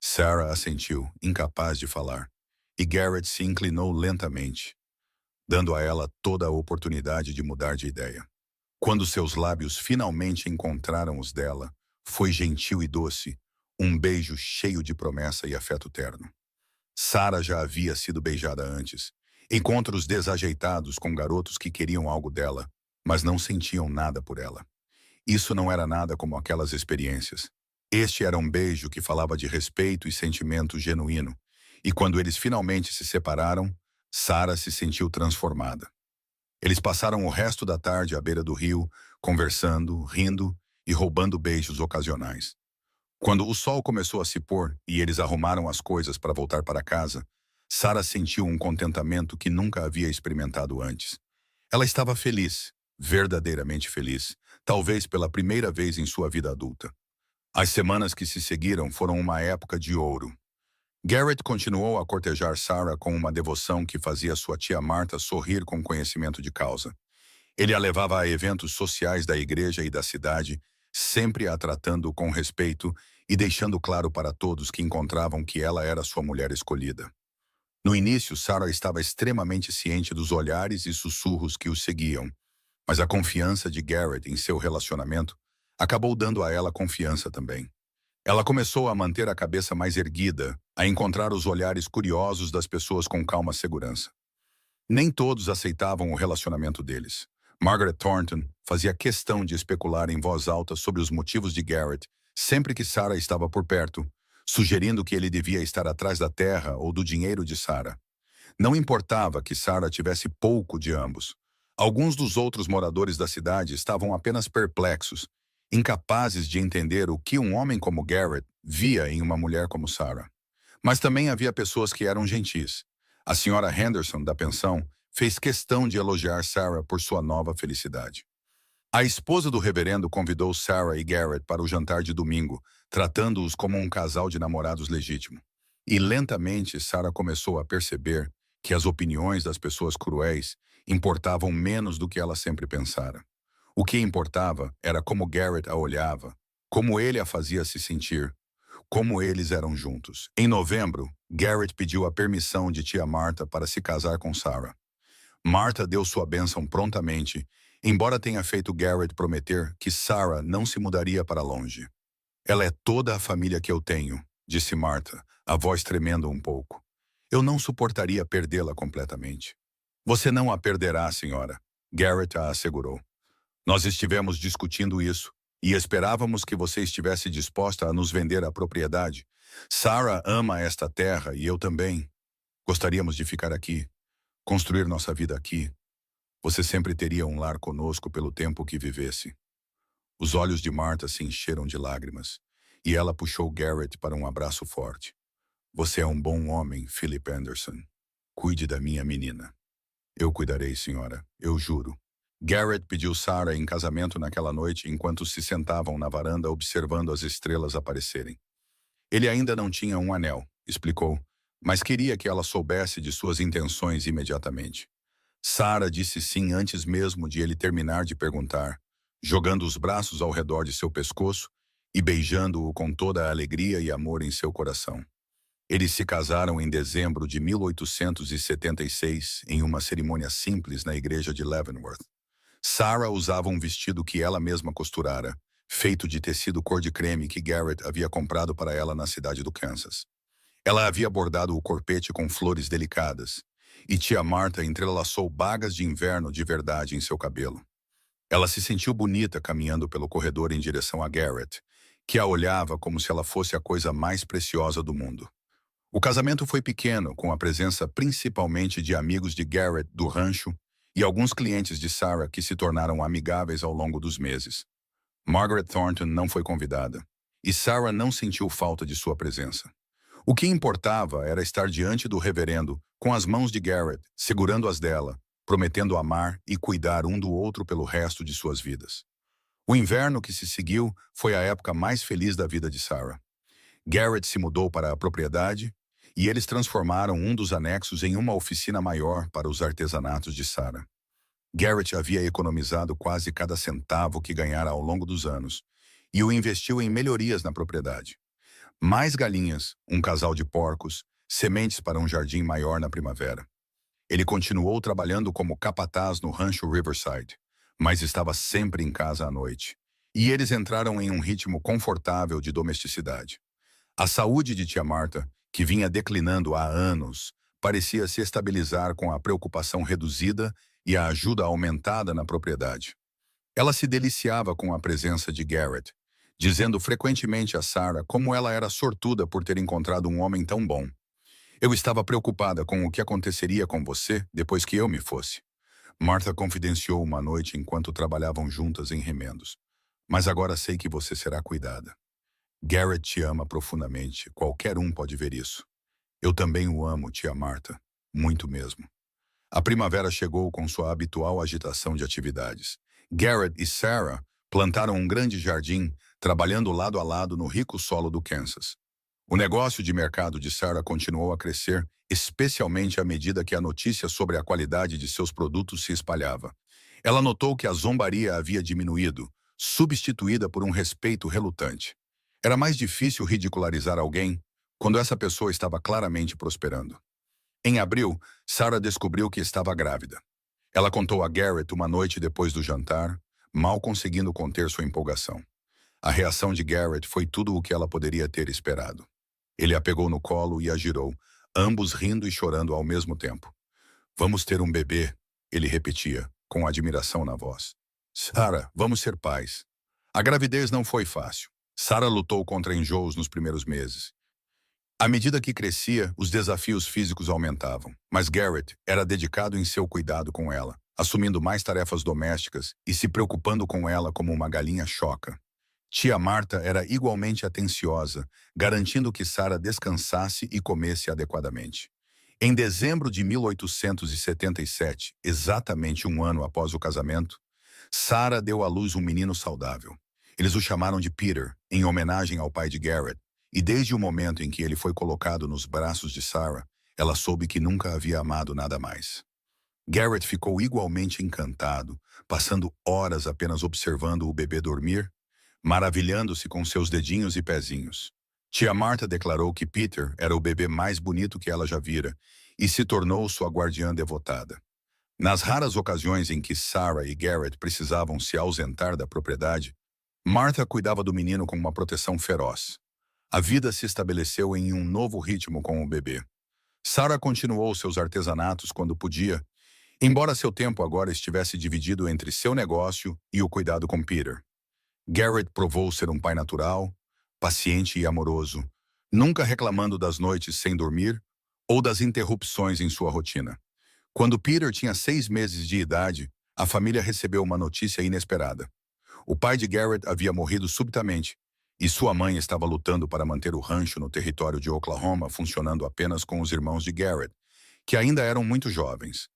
Sarah assentiu, incapaz de falar, e Garrett se inclinou lentamente, dando a ela toda a oportunidade de mudar de ideia. Quando seus lábios finalmente encontraram os dela, foi gentil e doce, um beijo cheio de promessa e afeto terno. Sarah já havia sido beijada antes, encontros desajeitados com garotos que queriam algo dela, mas não sentiam nada por ela. Isso não era nada como aquelas experiências. Este era um beijo que falava de respeito e sentimento genuíno, e quando eles finalmente se separaram, Sarah se sentiu transformada. Eles passaram o resto da tarde à beira do rio, conversando, rindo e roubando beijos ocasionais. Quando o sol começou a se pôr e eles arrumaram as coisas para voltar para casa, Sarah sentiu um contentamento que nunca havia experimentado antes. Ela estava feliz, verdadeiramente feliz, talvez pela primeira vez em sua vida adulta. As semanas que se seguiram foram uma época de ouro. Garrett continuou a cortejar Sarah com uma devoção que fazia sua tia Martha sorrir com conhecimento de causa. Ele a levava a eventos sociais da igreja e da cidade, sempre a tratando com respeito e deixando claro para todos que encontravam que ela era sua mulher escolhida. No início, Sarah estava extremamente ciente dos olhares e sussurros que o seguiam, mas a confiança de Garrett em seu relacionamento acabou dando a ela confiança também. Ela começou a manter a cabeça mais erguida, a encontrar os olhares curiosos das pessoas com calma segurança. Nem todos aceitavam o relacionamento deles. Margaret Thornton fazia questão de especular em voz alta sobre os motivos de Garrett sempre que Sarah estava por perto, sugerindo que ele devia estar atrás da terra ou do dinheiro de Sarah. Não importava que Sarah tivesse pouco de ambos. Alguns dos outros moradores da cidade estavam apenas perplexos, incapazes de entender o que um homem como Garrett via em uma mulher como Sarah. Mas também havia pessoas que eram gentis. A senhora Henderson, da pensão, fez questão de elogiar Sarah por sua nova felicidade. A esposa do reverendo convidou Sarah e Garrett para o jantar de domingo, tratando-os como um casal de namorados legítimo. E lentamente Sarah começou a perceber que as opiniões das pessoas cruéis importavam menos do que ela sempre pensara. O que importava era como Garrett a olhava, como ele a fazia se sentir, como eles eram juntos. Em novembro, Garrett pediu a permissão de tia Martha para se casar com Sarah. Martha deu sua bênção prontamente, embora tenha feito Garrett prometer que Sarah não se mudaria para longe. Ela é toda a família que eu tenho, disse Martha, a voz tremendo um pouco. Eu não suportaria perdê-la completamente. Você não a perderá, senhora, Garrett a assegurou. Nós estivemos discutindo isso e esperávamos que você estivesse disposta a nos vender a propriedade. Sarah ama esta terra e eu também. Gostaríamos de ficar aqui, construir nossa vida aqui. Você sempre teria um lar conosco pelo tempo que vivesse. Os olhos de Martha se encheram de lágrimas, e ela puxou Garrett para um abraço forte. Você é um bom homem, Philip Anderson. Cuide da minha menina. Eu cuidarei, senhora, eu juro. Garrett pediu Sarah em casamento naquela noite enquanto se sentavam na varanda observando as estrelas aparecerem. Ele ainda não tinha um anel, explicou, mas queria que ela soubesse de suas intenções imediatamente. Sarah disse sim antes mesmo de ele terminar de perguntar, jogando os braços ao redor de seu pescoço e beijando-o com toda a alegria e amor em seu coração. Eles se casaram em dezembro de 1876 em uma cerimônia simples na igreja de Leavenworth. Sarah usava um vestido que ela mesma costurara, feito de tecido cor-de-creme que Garrett havia comprado para ela na cidade do Kansas. Ela havia bordado o corpete com flores delicadas, e tia Martha entrelaçou bagas de inverno de verdade em seu cabelo. Ela se sentiu bonita caminhando pelo corredor em direção a Garrett, que a olhava como se ela fosse a coisa mais preciosa do mundo. O casamento foi pequeno, com a presença principalmente de amigos de Garrett do rancho e alguns clientes de Sarah que se tornaram amigáveis ao longo dos meses. Margaret Thornton não foi convidada, e Sarah não sentiu falta de sua presença. O que importava era estar diante do reverendo, com as mãos de Garrett, segurando as dela, prometendo amar e cuidar um do outro pelo resto de suas vidas. O inverno que se seguiu foi a época mais feliz da vida de Sarah. Garrett se mudou para a propriedade e eles transformaram um dos anexos em uma oficina maior para os artesanatos de Sarah. Garrett havia economizado quase cada centavo que ganhara ao longo dos anos e o investiu em melhorias na propriedade. Mais galinhas, um casal de porcos, sementes para um jardim maior na primavera. Ele continuou trabalhando como capataz no rancho Riverside, mas estava sempre em casa à noite. E eles entraram em um ritmo confortável de domesticidade. A saúde de tia Martha, que vinha declinando há anos, parecia se estabilizar com a preocupação reduzida e a ajuda aumentada na propriedade. Ela se deliciava com a presença de Garrett, dizendo frequentemente a Sarah como ela era sortuda por ter encontrado um homem tão bom. Eu estava preocupada com o que aconteceria com você depois que eu me fosse. Martha confidenciou uma noite enquanto trabalhavam juntas em remendos. Mas agora sei que você será cuidada. Garrett te ama profundamente, qualquer um pode ver isso. Eu também o amo, tia Martha, muito mesmo. A primavera chegou com sua habitual agitação de atividades. Garrett e Sarah plantaram um grande jardim, trabalhando lado a lado no rico solo do Kansas. O negócio de mercado de Sarah continuou a crescer, especialmente à medida que a notícia sobre a qualidade de seus produtos se espalhava. Ela notou que a zombaria havia diminuído, substituída por um respeito relutante. Era mais difícil ridicularizar alguém quando essa pessoa estava claramente prosperando. Em abril, Sarah descobriu que estava grávida. Ela contou a Garrett uma noite depois do jantar, mal conseguindo conter sua empolgação. A reação de Garrett foi tudo o que ela poderia ter esperado. Ele a pegou no colo e a girou, ambos rindo e chorando ao mesmo tempo. "Vamos ter um bebê", ele repetia, com admiração na voz. "Sarah, vamos ser pais." A gravidez não foi fácil. Sarah lutou contra enjoos nos primeiros meses. À medida que crescia, os desafios físicos aumentavam, mas Garrett era dedicado em seu cuidado com ela, assumindo mais tarefas domésticas e se preocupando com ela como uma galinha choca. Tia Marta era igualmente atenciosa, garantindo que Sarah descansasse e comesse adequadamente. Em dezembro de 1877, exatamente um ano após o casamento, Sarah deu à luz um menino saudável. Eles o chamaram de Peter, em homenagem ao pai de Garrett, e desde o momento em que ele foi colocado nos braços de Sarah, ela soube que nunca havia amado nada mais. Garrett ficou igualmente encantado, passando horas apenas observando o bebê dormir, maravilhando-se com seus dedinhos e pezinhos. Tia Marta declarou que Peter era o bebê mais bonito que ela já vira e se tornou sua guardiã devotada. Nas raras ocasiões em que Sarah e Garrett precisavam se ausentar da propriedade, Martha cuidava do menino com uma proteção feroz. A vida se estabeleceu em um novo ritmo com o bebê. Sarah continuou seus artesanatos quando podia, embora seu tempo agora estivesse dividido entre seu negócio e o cuidado com Peter. Garrett provou ser um pai natural, paciente e amoroso, nunca reclamando das noites sem dormir ou das interrupções em sua rotina. Quando Peter tinha 6 meses de idade, a família recebeu uma notícia inesperada. O pai de Garrett havia morrido subitamente, e sua mãe estava lutando para manter o rancho no território de Oklahoma funcionando apenas com os irmãos de Garrett, que ainda eram muito jovens.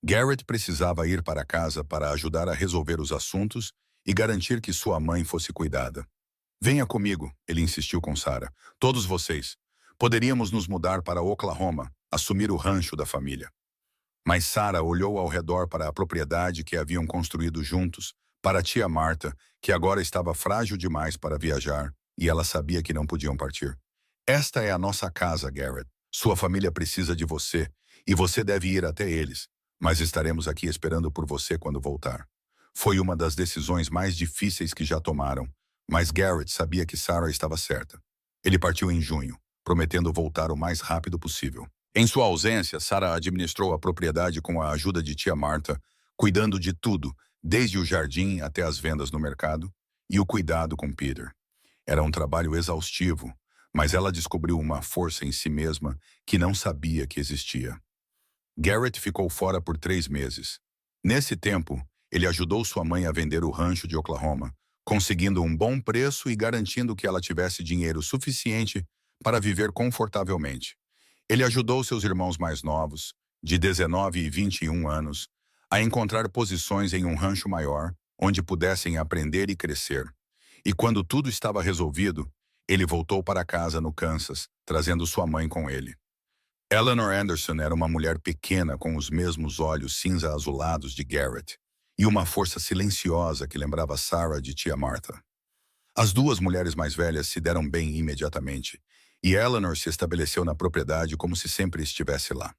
Garrett precisava ir para casa para ajudar a resolver os assuntos e garantir que sua mãe fosse cuidada. "Venha comigo", ele insistiu com Sarah. "Todos vocês. Poderíamos nos mudar para Oklahoma, assumir o rancho da família." Mas Sarah olhou ao redor para a propriedade que haviam construído juntos, para a tia Marta, que agora estava frágil demais para viajar, e ela sabia que não podiam partir. "Esta é a nossa casa, Garrett. Sua família precisa de você, e você deve ir até eles, mas estaremos aqui esperando por você quando voltar." Foi uma das decisões mais difíceis que já tomaram, mas Garrett sabia que Sarah estava certa. Ele partiu em junho, prometendo voltar o mais rápido possível. Em sua ausência, Sarah administrou a propriedade com a ajuda de tia Marta, cuidando de tudo, desde o jardim até as vendas no mercado, e o cuidado com Peter. Era um trabalho exaustivo, mas ela descobriu uma força em si mesma que não sabia que existia. Garrett ficou fora por 3 meses. Nesse tempo, ele ajudou sua mãe a vender o rancho de Oklahoma, conseguindo um bom preço e garantindo que ela tivesse dinheiro suficiente para viver confortavelmente. Ele ajudou seus irmãos mais novos, de 19 e 21 anos, a encontrar posições em um rancho maior, onde pudessem aprender e crescer. E quando tudo estava resolvido, ele voltou para casa no Kansas, trazendo sua mãe com ele. Eleanor Anderson era uma mulher pequena com os mesmos olhos cinza-azulados de Garrett, e uma força silenciosa que lembrava Sarah de tia Martha. As duas mulheres mais velhas se deram bem imediatamente, e Eleanor se estabeleceu na propriedade como se sempre estivesse lá.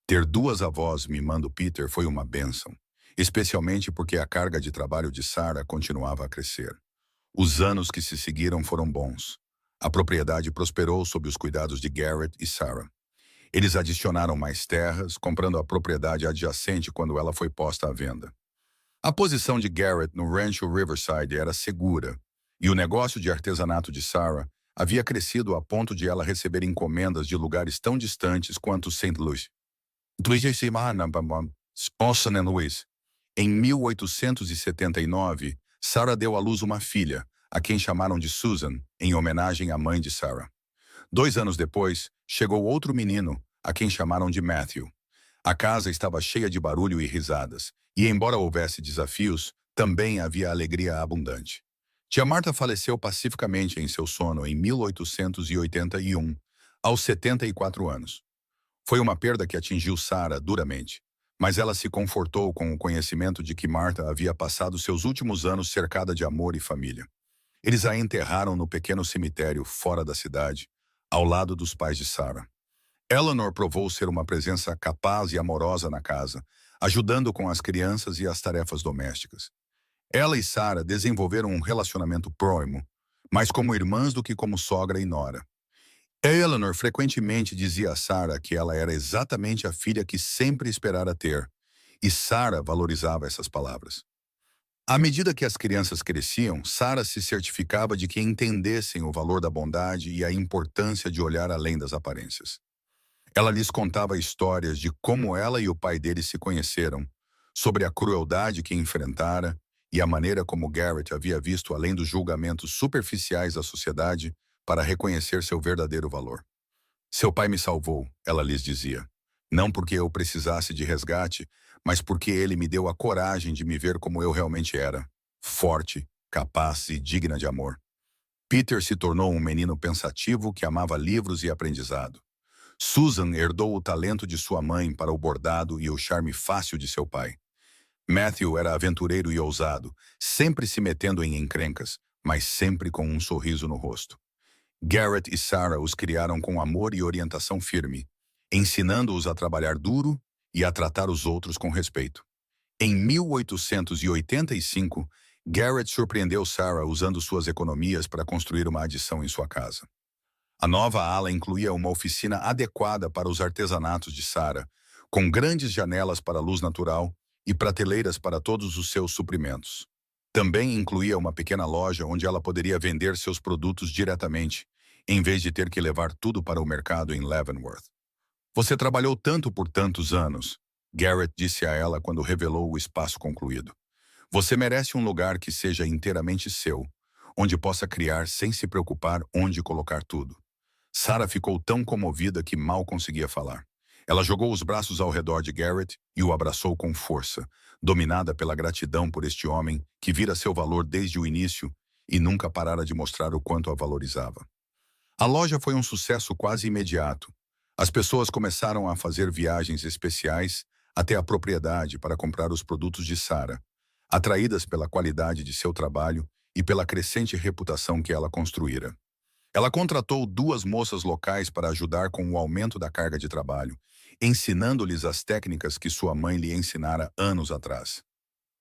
Ter 2 avós mimando Peter foi uma bênção, especialmente porque a carga de trabalho de Sarah continuava a crescer. Os anos que se seguiram foram bons. A propriedade prosperou sob os cuidados de Garrett e Sarah. Eles adicionaram mais terras, comprando a propriedade adjacente quando ela foi posta à venda. A posição de Garrett no Rancho Riverside era segura, e o negócio de artesanato de Sarah havia crescido a ponto de ela receber encomendas de lugares tão distantes quanto St. Louis. Em 1879, Sarah deu à luz uma filha, a quem chamaram de Susan, em homenagem à mãe de Sarah. 2 anos depois, chegou outro menino, a quem chamaram de Matthew. A casa estava cheia de barulho e risadas, e embora houvesse desafios, Também havia alegria abundante. Tia Marta faleceu pacificamente em seu sono em 1881, aos 74 anos. Foi uma perda que atingiu Sarah duramente, mas ela se confortou com o conhecimento de que Marta havia passado seus últimos anos cercada de amor e família. Eles a enterraram no pequeno cemitério fora da cidade, ao lado dos pais de Sarah. Eleanor provou ser uma presença capaz e amorosa na casa, ajudando com as crianças e as tarefas domésticas. Ela e Sarah desenvolveram um relacionamento próximo, mais como irmãs do que como sogra e nora. Eleanor frequentemente dizia a Sarah que ela era exatamente a filha que sempre esperara ter, e Sarah valorizava essas palavras. À medida que as crianças cresciam, Sarah se certificava de que entendessem o valor da bondade e a importância de olhar além das aparências. Ela lhes contava histórias de como ela e o pai deles se conheceram, sobre a crueldade que enfrentara e a maneira como Garrett havia visto além dos julgamentos superficiais da sociedade para reconhecer seu verdadeiro valor. Seu pai me salvou, ela lhes dizia. Não porque eu precisasse de resgate, mas porque ele me deu a coragem de me ver como eu realmente era. Forte, capaz e digna de amor. Peter se tornou um menino pensativo que amava livros e aprendizado. Susan herdou o talento de sua mãe para o bordado e o charme fácil de seu pai. Matthew era aventureiro e ousado, sempre se metendo em encrencas, mas sempre com um sorriso no rosto. Garrett e Sarah os criaram com amor e orientação firme, ensinando-os a trabalhar duro e a tratar os outros com respeito. Em 1885, Garrett surpreendeu Sarah usando suas economias para construir uma adição em sua casa. A nova ala incluía uma oficina adequada para os artesanatos de Sarah, com grandes janelas para a luz natural e prateleiras para todos os seus suprimentos. Também incluía uma pequena loja onde ela poderia vender seus produtos diretamente, em vez de ter que levar tudo para o mercado em Leavenworth. Você trabalhou tanto por tantos anos, Garrett disse a ela quando revelou o espaço concluído. Você merece um lugar que seja inteiramente seu, onde possa criar sem se preocupar onde colocar tudo. Sarah ficou tão comovida que mal conseguia falar. Ela jogou os braços ao redor de Garrett e o abraçou com força, dominada pela gratidão por este homem que vira seu valor desde o início e nunca parara de mostrar o quanto a valorizava. A loja foi um sucesso quase imediato. As pessoas começaram a fazer viagens especiais até a propriedade para comprar os produtos de Sarah, atraídas pela qualidade de seu trabalho e pela crescente reputação que ela construíra. Ela contratou 2 moças locais para ajudar com o aumento da carga de trabalho, ensinando-lhes as técnicas que sua mãe lhe ensinara anos atrás.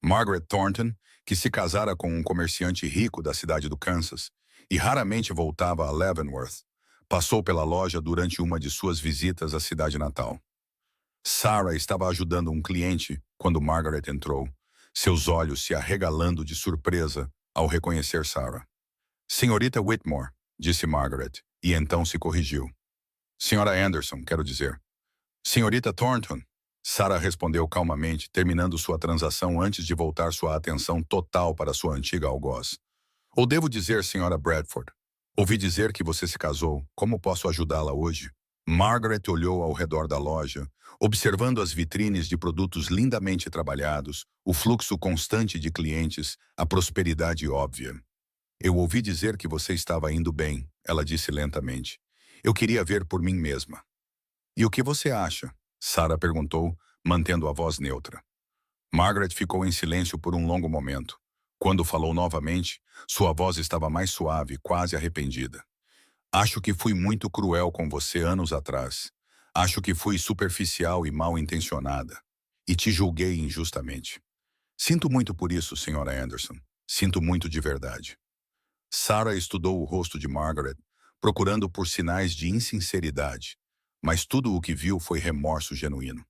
Margaret Thornton, que se casara com um comerciante rico da cidade do Kansas e raramente voltava a Leavenworth, passou pela loja durante uma de suas visitas à cidade natal. Sarah estava ajudando um cliente quando Margaret entrou, seus olhos se arregalando de surpresa ao reconhecer Sarah. Senhorita Whitmore, disse Margaret, e então se corrigiu. Senhora Anderson, quero dizer. Senhorita Thornton, Sarah respondeu calmamente, terminando sua transação antes de voltar sua atenção total para sua antiga algoz. Ou devo dizer, senhora Bradford, ouvi dizer que você se casou. Como posso ajudá-la hoje? Margaret olhou ao redor da loja, observando as vitrines de produtos lindamente trabalhados, o fluxo constante de clientes, a prosperidade óbvia. Eu ouvi dizer que você estava indo bem, ela disse lentamente. Eu queria ver por mim mesma. E o que você acha? Sarah perguntou, mantendo a voz neutra. Margaret ficou em silêncio por um longo momento. Quando falou novamente, sua voz estava mais suave, quase arrependida. Acho que fui muito cruel com você anos atrás. Acho que fui superficial e mal intencionada. E te julguei injustamente. Sinto muito por isso, senhora Anderson. Sinto muito de verdade. Sarah estudou o rosto de Margaret, procurando por sinais de insinceridade, mas tudo o que viu foi remorso genuíno.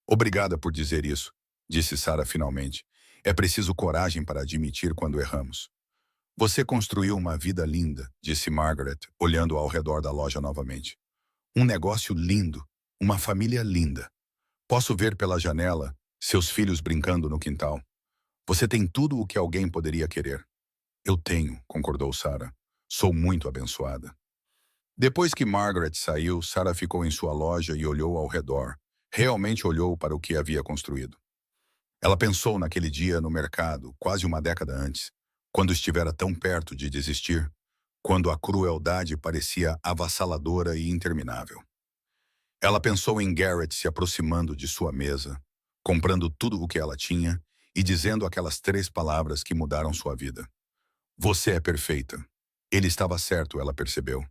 Obrigada por dizer isso, disse Sarah finalmente. É preciso coragem para admitir quando erramos. Você construiu uma vida linda, disse Margaret, olhando ao redor da loja novamente. Um negócio lindo, uma família linda. Posso ver pela janela seus filhos brincando no quintal. Você tem tudo o que alguém poderia querer. Eu tenho, concordou Sarah. Sou muito abençoada. Depois que Margaret saiu, Sarah ficou em sua loja e olhou ao redor. Realmente olhou para o que havia construído. Ela pensou naquele dia no mercado, quase uma década antes, quando estivera tão perto de desistir, quando a crueldade parecia avassaladora e interminável. Ela pensou em Garrett se aproximando de sua mesa, comprando tudo o que ela tinha e dizendo aquelas 3 palavras que mudaram sua vida. Você é perfeita. Ele estava certo, ela percebeu.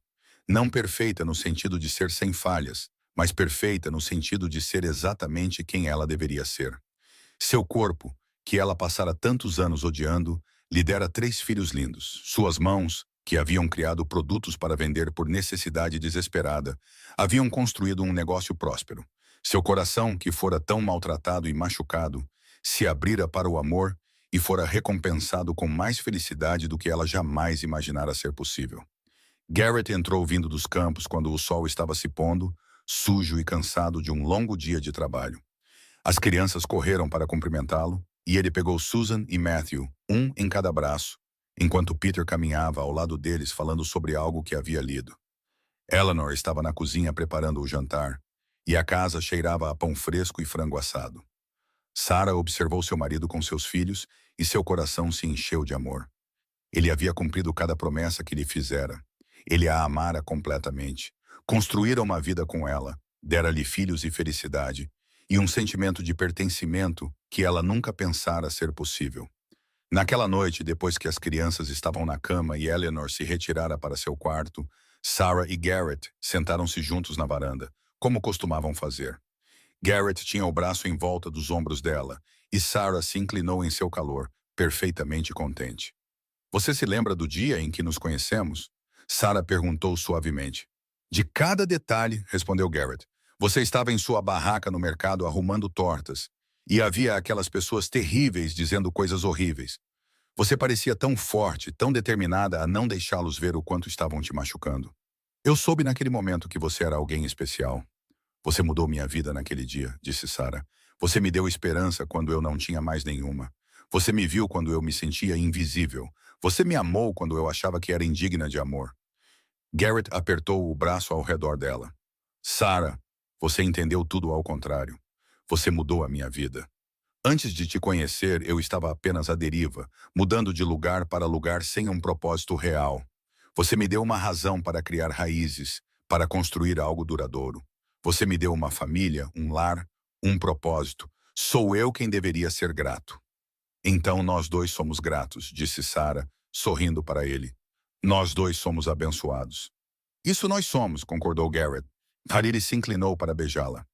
Não perfeita no sentido de ser sem falhas, mas perfeita no sentido de ser exatamente quem ela deveria ser. Seu corpo, que ela passara tantos anos odiando, lhe dera 3 filhos lindos. Suas mãos, que haviam criado produtos para vender por necessidade desesperada, haviam construído um negócio próspero. Seu coração, que fora tão maltratado e machucado, se abrira para o amor e fora recompensado com mais felicidade do que ela jamais imaginara ser possível. Garrett entrou vindo dos campos quando o sol estava se pondo, sujo e cansado de um longo dia de trabalho. As crianças correram para cumprimentá-lo, e ele pegou Susan e Matthew, um em cada braço, enquanto Peter caminhava ao lado deles falando sobre algo que havia lido. Eleanor estava na cozinha preparando o jantar, e a casa cheirava a pão fresco e frango assado. Sarah observou seu marido com seus filhos, e seu coração se encheu de amor. Ele havia cumprido cada promessa que lhe fizera. Ele a amara completamente. Construíra uma vida com ela, dera-lhe filhos e felicidade, e um sentimento de pertencimento que ela nunca pensara ser possível. Naquela noite, depois que as crianças estavam na cama e Eleanor se retirara para seu quarto, Sarah e Garrett sentaram-se juntos na varanda, como costumavam fazer. Garrett tinha o braço em volta dos ombros dela, e Sarah se inclinou em seu calor, perfeitamente contente. Você se lembra do dia em que nos conhecemos? Sarah perguntou suavemente. De cada detalhe, respondeu Garrett. Você estava em sua barraca no mercado arrumando tortas, e havia aquelas pessoas terríveis dizendo coisas horríveis. Você parecia tão forte, tão determinada a não deixá-los ver o quanto estavam te machucando. Eu soube naquele momento que você era alguém especial. Você mudou minha vida naquele dia, disse Sarah. Você me deu esperança quando eu não tinha mais nenhuma. Você me viu quando eu me sentia invisível. Você me amou quando eu achava que era indigna de amor. Garrett apertou o braço ao redor dela. Sarah, você entendeu tudo ao contrário. Você mudou a minha vida. Antes de te conhecer, eu estava apenas à deriva, mudando de lugar para lugar sem um propósito real. Você me deu uma razão para criar raízes, para construir algo duradouro. Você me deu uma família, um lar, um propósito. Sou eu quem deveria ser grato. Então nós dois somos gratos, disse Sarah, sorrindo para ele. Nós dois somos abençoados. Isso nós somos, concordou Garrett. Hariri se inclinou para beijá-la.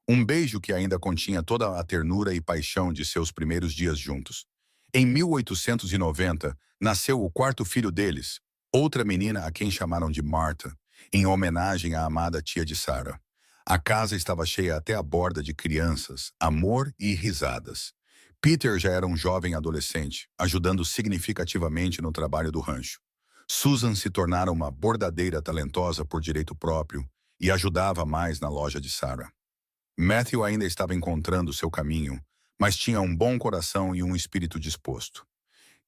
Um beijo que ainda continha toda a ternura e paixão de seus primeiros dias juntos. Em 1890, nasceu o 4º filho deles, outra menina a quem chamaram de Martha, em homenagem à amada tia de Sarah. A casa estava cheia até a borda de crianças, amor e risadas. Peter já era um jovem adolescente, ajudando significativamente no trabalho do rancho. Susan se tornara uma bordadeira talentosa por direito próprio e ajudava mais na loja de Sarah. Matthew ainda estava encontrando seu caminho, mas tinha um bom coração e um espírito disposto.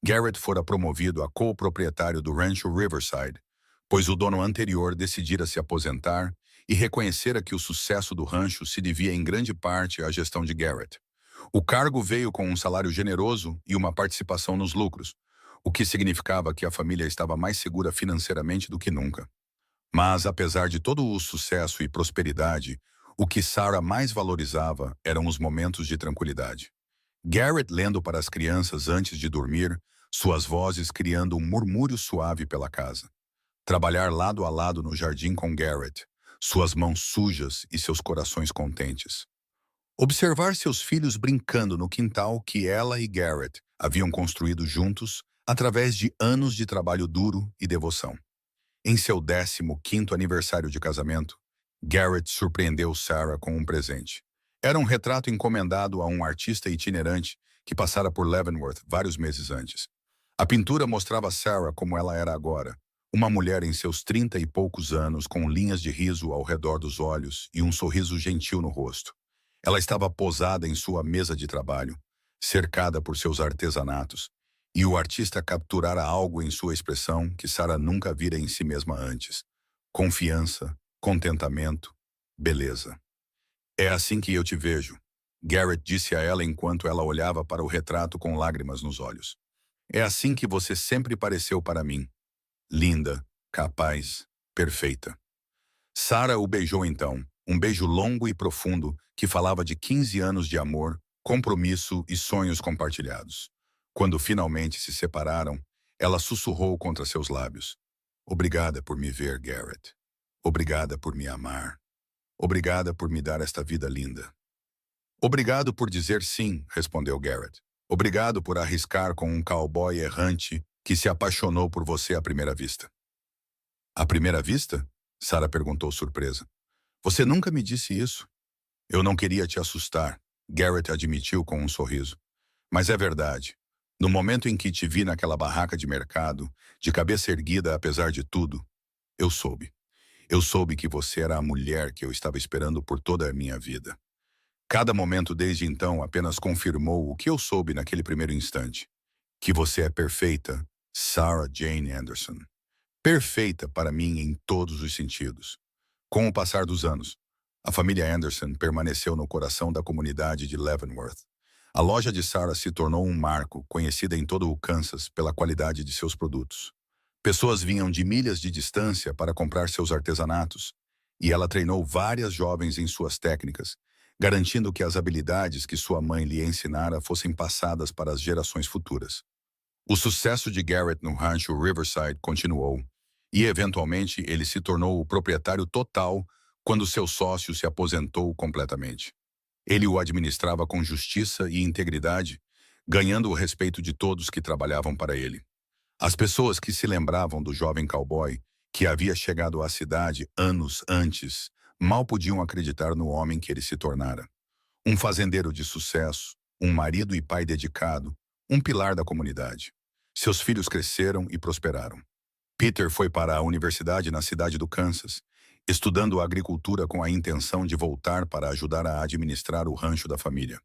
Garrett fora promovido a co-proprietário do rancho Riverside, pois o dono anterior decidira se aposentar e reconhecera que o sucesso do rancho se devia em grande parte à gestão de Garrett. O cargo veio com um salário generoso e uma participação nos lucros, o que significava que a família estava mais segura financeiramente do que nunca. Mas, apesar de todo o sucesso e prosperidade, o que Sarah mais valorizava eram os momentos de tranquilidade. Garrett lendo para as crianças antes de dormir, suas vozes criando um murmúrio suave pela casa. Trabalhar lado a lado no jardim com Garrett, suas mãos sujas e seus corações contentes. Observar seus filhos brincando no quintal que ela e Garrett haviam construído juntos através de anos de trabalho duro e devoção. Em seu 15º aniversário de casamento, Garrett surpreendeu Sarah com um presente. Era um retrato encomendado a um artista itinerante que passara por Leavenworth vários meses antes. A pintura mostrava Sarah como ela era agora, uma mulher em seus 30 e poucos anos com linhas de riso ao redor dos olhos e um sorriso gentil no rosto. Ela estava posada em sua mesa de trabalho, cercada por seus artesanatos, e o artista capturara algo em sua expressão que Sarah nunca vira em si mesma antes. Confiança, contentamento, beleza. É assim que eu te vejo. Garrett disse a ela enquanto ela olhava para o retrato com lágrimas nos olhos. É assim que você sempre pareceu para mim. Linda, capaz, perfeita. Sarah o beijou então, um beijo longo e profundo que falava de 15 anos de amor, compromisso e sonhos compartilhados. Quando finalmente se separaram, ela sussurrou contra seus lábios. Obrigada por me ver, Garrett. Obrigada por me amar. Obrigada por me dar esta vida linda. Obrigado por dizer sim, respondeu Garrett. Obrigado por arriscar com um cowboy errante que se apaixonou por você à primeira vista. À primeira vista? Sarah perguntou surpresa. Você nunca me disse isso. Eu não queria te assustar, Garrett admitiu com um sorriso. Mas é verdade. No momento em que te vi naquela barraca de mercado, de cabeça erguida apesar de tudo, eu soube. Eu soube que você era a mulher que eu estava esperando por toda a minha vida. Cada momento desde então apenas confirmou o que eu soube naquele primeiro instante. Que você é perfeita, Sarah Jane Anderson. Perfeita para mim em todos os sentidos. Com o passar dos anos, a família Anderson permaneceu no coração da comunidade de Leavenworth. A loja de Sarah se tornou um marco, conhecida em todo o Kansas pela qualidade de seus produtos. Pessoas vinham de milhas de distância para comprar seus artesanatos, e ela treinou várias jovens em suas técnicas, garantindo que as habilidades que sua mãe lhe ensinara fossem passadas para as gerações futuras. O sucesso de Garrett no rancho Riverside continuou, e eventualmente ele se tornou o proprietário total quando seu sócio se aposentou completamente. Ele o administrava com justiça e integridade, ganhando o respeito de todos que trabalhavam para ele. As pessoas que se lembravam do jovem cowboy, que havia chegado à cidade anos antes, mal podiam acreditar no homem que ele se tornara. Um fazendeiro de sucesso, um marido e pai dedicado, um pilar da comunidade. Seus filhos cresceram e prosperaram. Peter foi para a universidade na cidade do Kansas, estudando agricultura com a intenção de voltar para ajudar a administrar o rancho da família.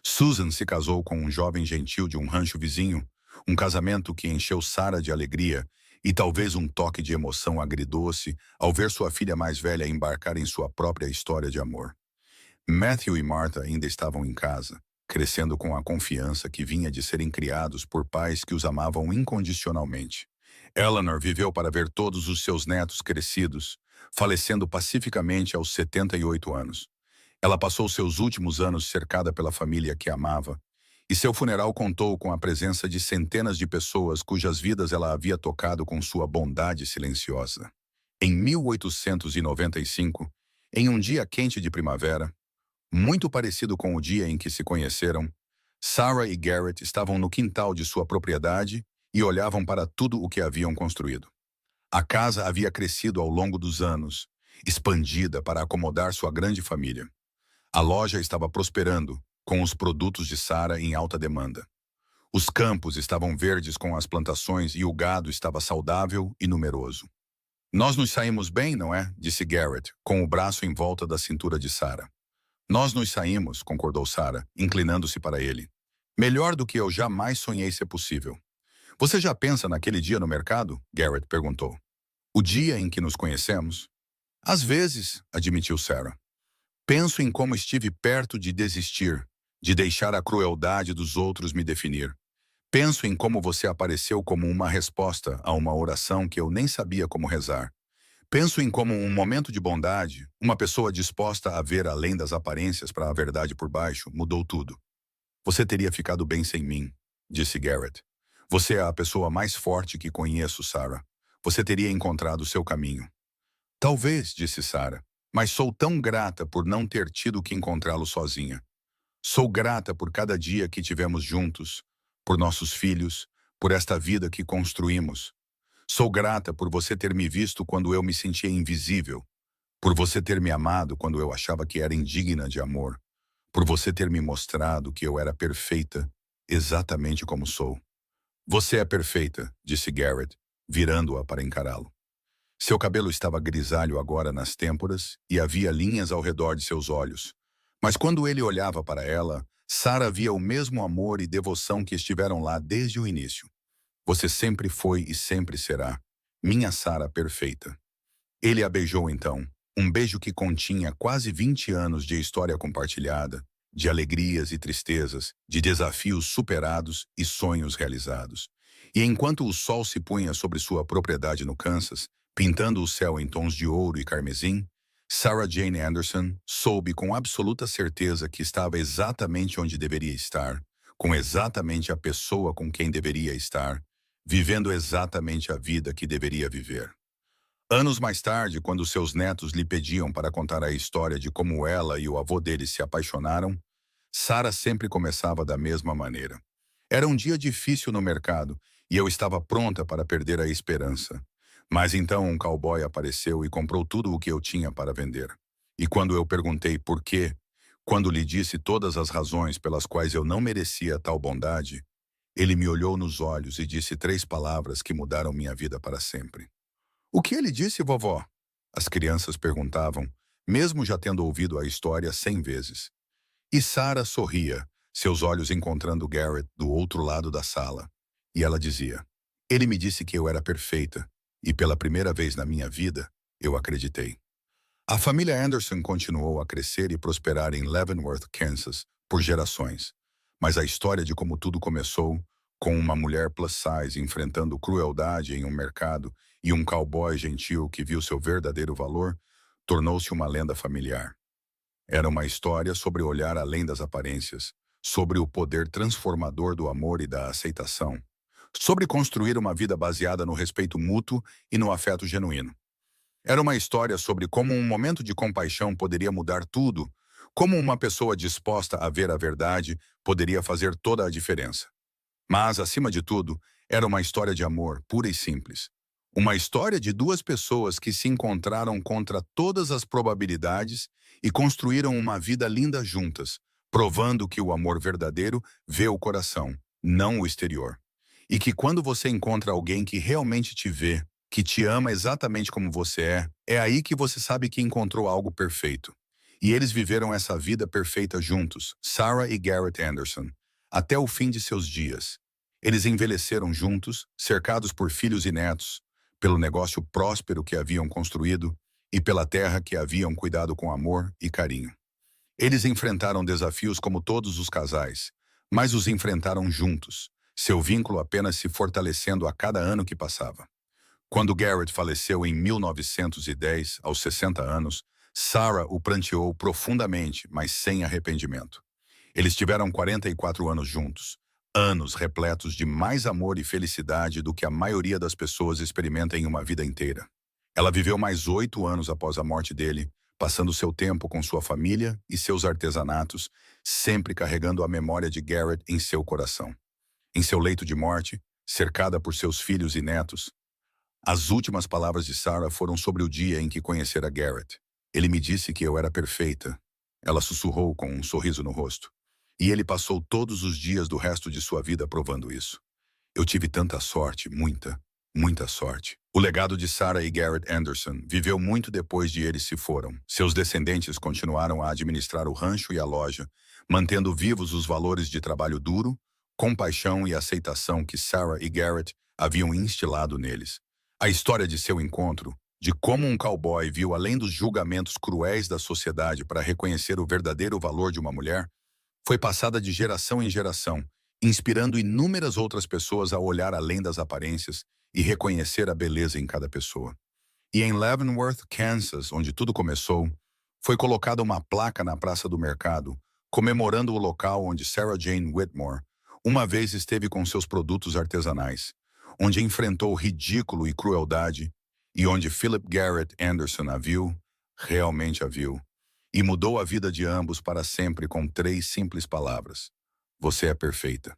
Susan se casou com um jovem gentil de um rancho vizinho, um casamento que encheu Sarah de alegria e talvez um toque de emoção agridoce ao ver sua filha mais velha embarcar em sua própria história de amor. Matthew e Martha ainda estavam em casa, crescendo com a confiança que vinha de serem criados por pais que os amavam incondicionalmente. Eleanor viveu para ver todos os seus netos crescidos, falecendo pacificamente aos 78 anos. Ela passou seus últimos anos cercada pela família que amava, e seu funeral contou com a presença de centenas de pessoas cujas vidas ela havia tocado com sua bondade silenciosa. Em 1895, em um dia quente de primavera, muito parecido com o dia em que se conheceram, Sarah e Garrett estavam no quintal de sua propriedade e olhavam para tudo o que haviam construído. A casa havia crescido ao longo dos anos, expandida para acomodar sua grande família. A loja estava prosperando, com os produtos de Sarah em alta demanda. Os campos estavam verdes com as plantações e o gado estava saudável e numeroso. Nós nos saímos bem, não é? Disse Garrett, com o braço em volta da cintura de Sarah. Nós nos saímos, concordou Sarah, inclinando-se para ele. Melhor do que eu jamais sonhei ser possível. Você já pensa naquele dia no mercado? Garrett perguntou. O dia em que nos conhecemos? Às vezes, admitiu Sarah. Penso em como estive perto de desistir, de deixar a crueldade dos outros me definir. Penso em como você apareceu como uma resposta a uma oração que eu nem sabia como rezar. Penso em como um momento de bondade, uma pessoa disposta a ver além das aparências para a verdade por baixo, mudou tudo. Você teria ficado bem sem mim, disse Garrett. Você é a pessoa mais forte que conheço, Sarah. Você teria encontrado o seu caminho. Talvez, disse Sarah, mas sou tão grata por não ter tido que encontrá-lo sozinha. Sou grata por cada dia que tivemos juntos, por nossos filhos, por esta vida que construímos. Sou grata por você ter me visto quando eu me sentia invisível, por você ter me amado quando eu achava que era indigna de amor, por você ter me mostrado que eu era perfeita, exatamente como sou. Você é perfeita, disse Garrett, virando-a para encará-lo. Seu cabelo estava grisalho agora nas têmporas e havia linhas ao redor de seus olhos. Mas quando ele olhava para ela, Sarah via o mesmo amor e devoção que estiveram lá desde o início. Você sempre foi e sempre será, minha Sarah perfeita. Ele a beijou então, um beijo que continha quase 20 anos de história compartilhada, de alegrias e tristezas, de desafios superados e sonhos realizados. E enquanto o sol se punha sobre sua propriedade no Kansas, pintando o céu em tons de ouro e carmesim, Sarah Jane Anderson soube com absoluta certeza que estava exatamente onde deveria estar, com exatamente a pessoa com quem deveria estar, vivendo exatamente a vida que deveria viver. Anos mais tarde, quando seus netos lhe pediam para contar a história de como ela e o avô deles se apaixonaram, Sarah sempre começava da mesma maneira. Era um dia difícil no mercado e eu estava pronta para perder a esperança. Mas então um cowboy apareceu e comprou tudo o que eu tinha para vender. E quando eu perguntei por quê, quando lhe disse todas as razões pelas quais eu não merecia tal bondade, ele me olhou nos olhos e disse 3 palavras que mudaram minha vida para sempre. O que ele disse, vovó? As crianças perguntavam, mesmo já tendo ouvido a história 100 vezes. E Sarah sorria, seus olhos encontrando Garrett do outro lado da sala. E ela dizia, ele me disse que eu era perfeita, e pela primeira vez na minha vida, eu acreditei. A família Anderson continuou a crescer e prosperar em Leavenworth, Kansas, por gerações. Mas a história de como tudo começou, com uma mulher plus size enfrentando crueldade em um mercado e um cowboy gentil que viu seu verdadeiro valor, tornou-se uma lenda familiar. Era uma história sobre olhar além das aparências, sobre o poder transformador do amor e da aceitação, sobre construir uma vida baseada no respeito mútuo e no afeto genuíno. Era uma história sobre como um momento de compaixão poderia mudar tudo, como uma pessoa disposta a ver a verdade poderia fazer toda a diferença. Mas, acima de tudo, era uma história de amor pura e simples. Uma história de 2 pessoas que se encontraram contra todas as probabilidades e construíram uma vida linda juntas, provando que o amor verdadeiro vê o coração, não o exterior. E que quando você encontra alguém que realmente te vê, que te ama exatamente como você é aí que você sabe que encontrou algo perfeito. E eles viveram essa vida perfeita juntos, Sarah e Garrett Anderson, até o fim de seus dias. Eles envelheceram juntos, cercados por filhos e netos, pelo negócio próspero que haviam construído e pela terra que haviam cuidado com amor e carinho. Eles enfrentaram desafios como todos os casais, mas os enfrentaram juntos, seu vínculo apenas se fortalecendo a cada ano que passava. Quando Garrett faleceu em 1910, aos 60 anos, Sarah o pranteou profundamente, mas sem arrependimento. Eles tiveram 44 anos juntos, anos repletos de mais amor e felicidade do que a maioria das pessoas experimenta em uma vida inteira. Ela viveu mais 8 anos após a morte dele, passando seu tempo com sua família e seus artesanatos, sempre carregando a memória de Garrett em seu coração. Em seu leito de morte, cercada por seus filhos e netos, as últimas palavras de Sarah foram sobre o dia em que conhecera Garrett. Ele me disse que eu era perfeita. Ela sussurrou com um sorriso no rosto. E ele passou todos os dias do resto de sua vida provando isso. Eu tive tanta sorte, muita, muita sorte. O legado de Sarah e Garrett Anderson viveu muito depois de eles se foram. Seus descendentes continuaram a administrar o rancho e a loja, mantendo vivos os valores de trabalho duro, compaixão e aceitação que Sarah e Garrett haviam instilado neles. A história de seu encontro, de como um cowboy viu além dos julgamentos cruéis da sociedade para reconhecer o verdadeiro valor de uma mulher, foi passada de geração em geração, inspirando inúmeras outras pessoas a olhar além das aparências e reconhecer a beleza em cada pessoa. E em Leavenworth, Kansas, onde tudo começou, foi colocada uma placa na praça do mercado, comemorando o local onde Sarah Jane Whitmore uma vez esteve com seus produtos artesanais, onde enfrentou ridículo e crueldade, e onde Philip Garrett Anderson a viu, realmente a viu, e mudou a vida de ambos para sempre com 3 simples palavras. Você é perfeita.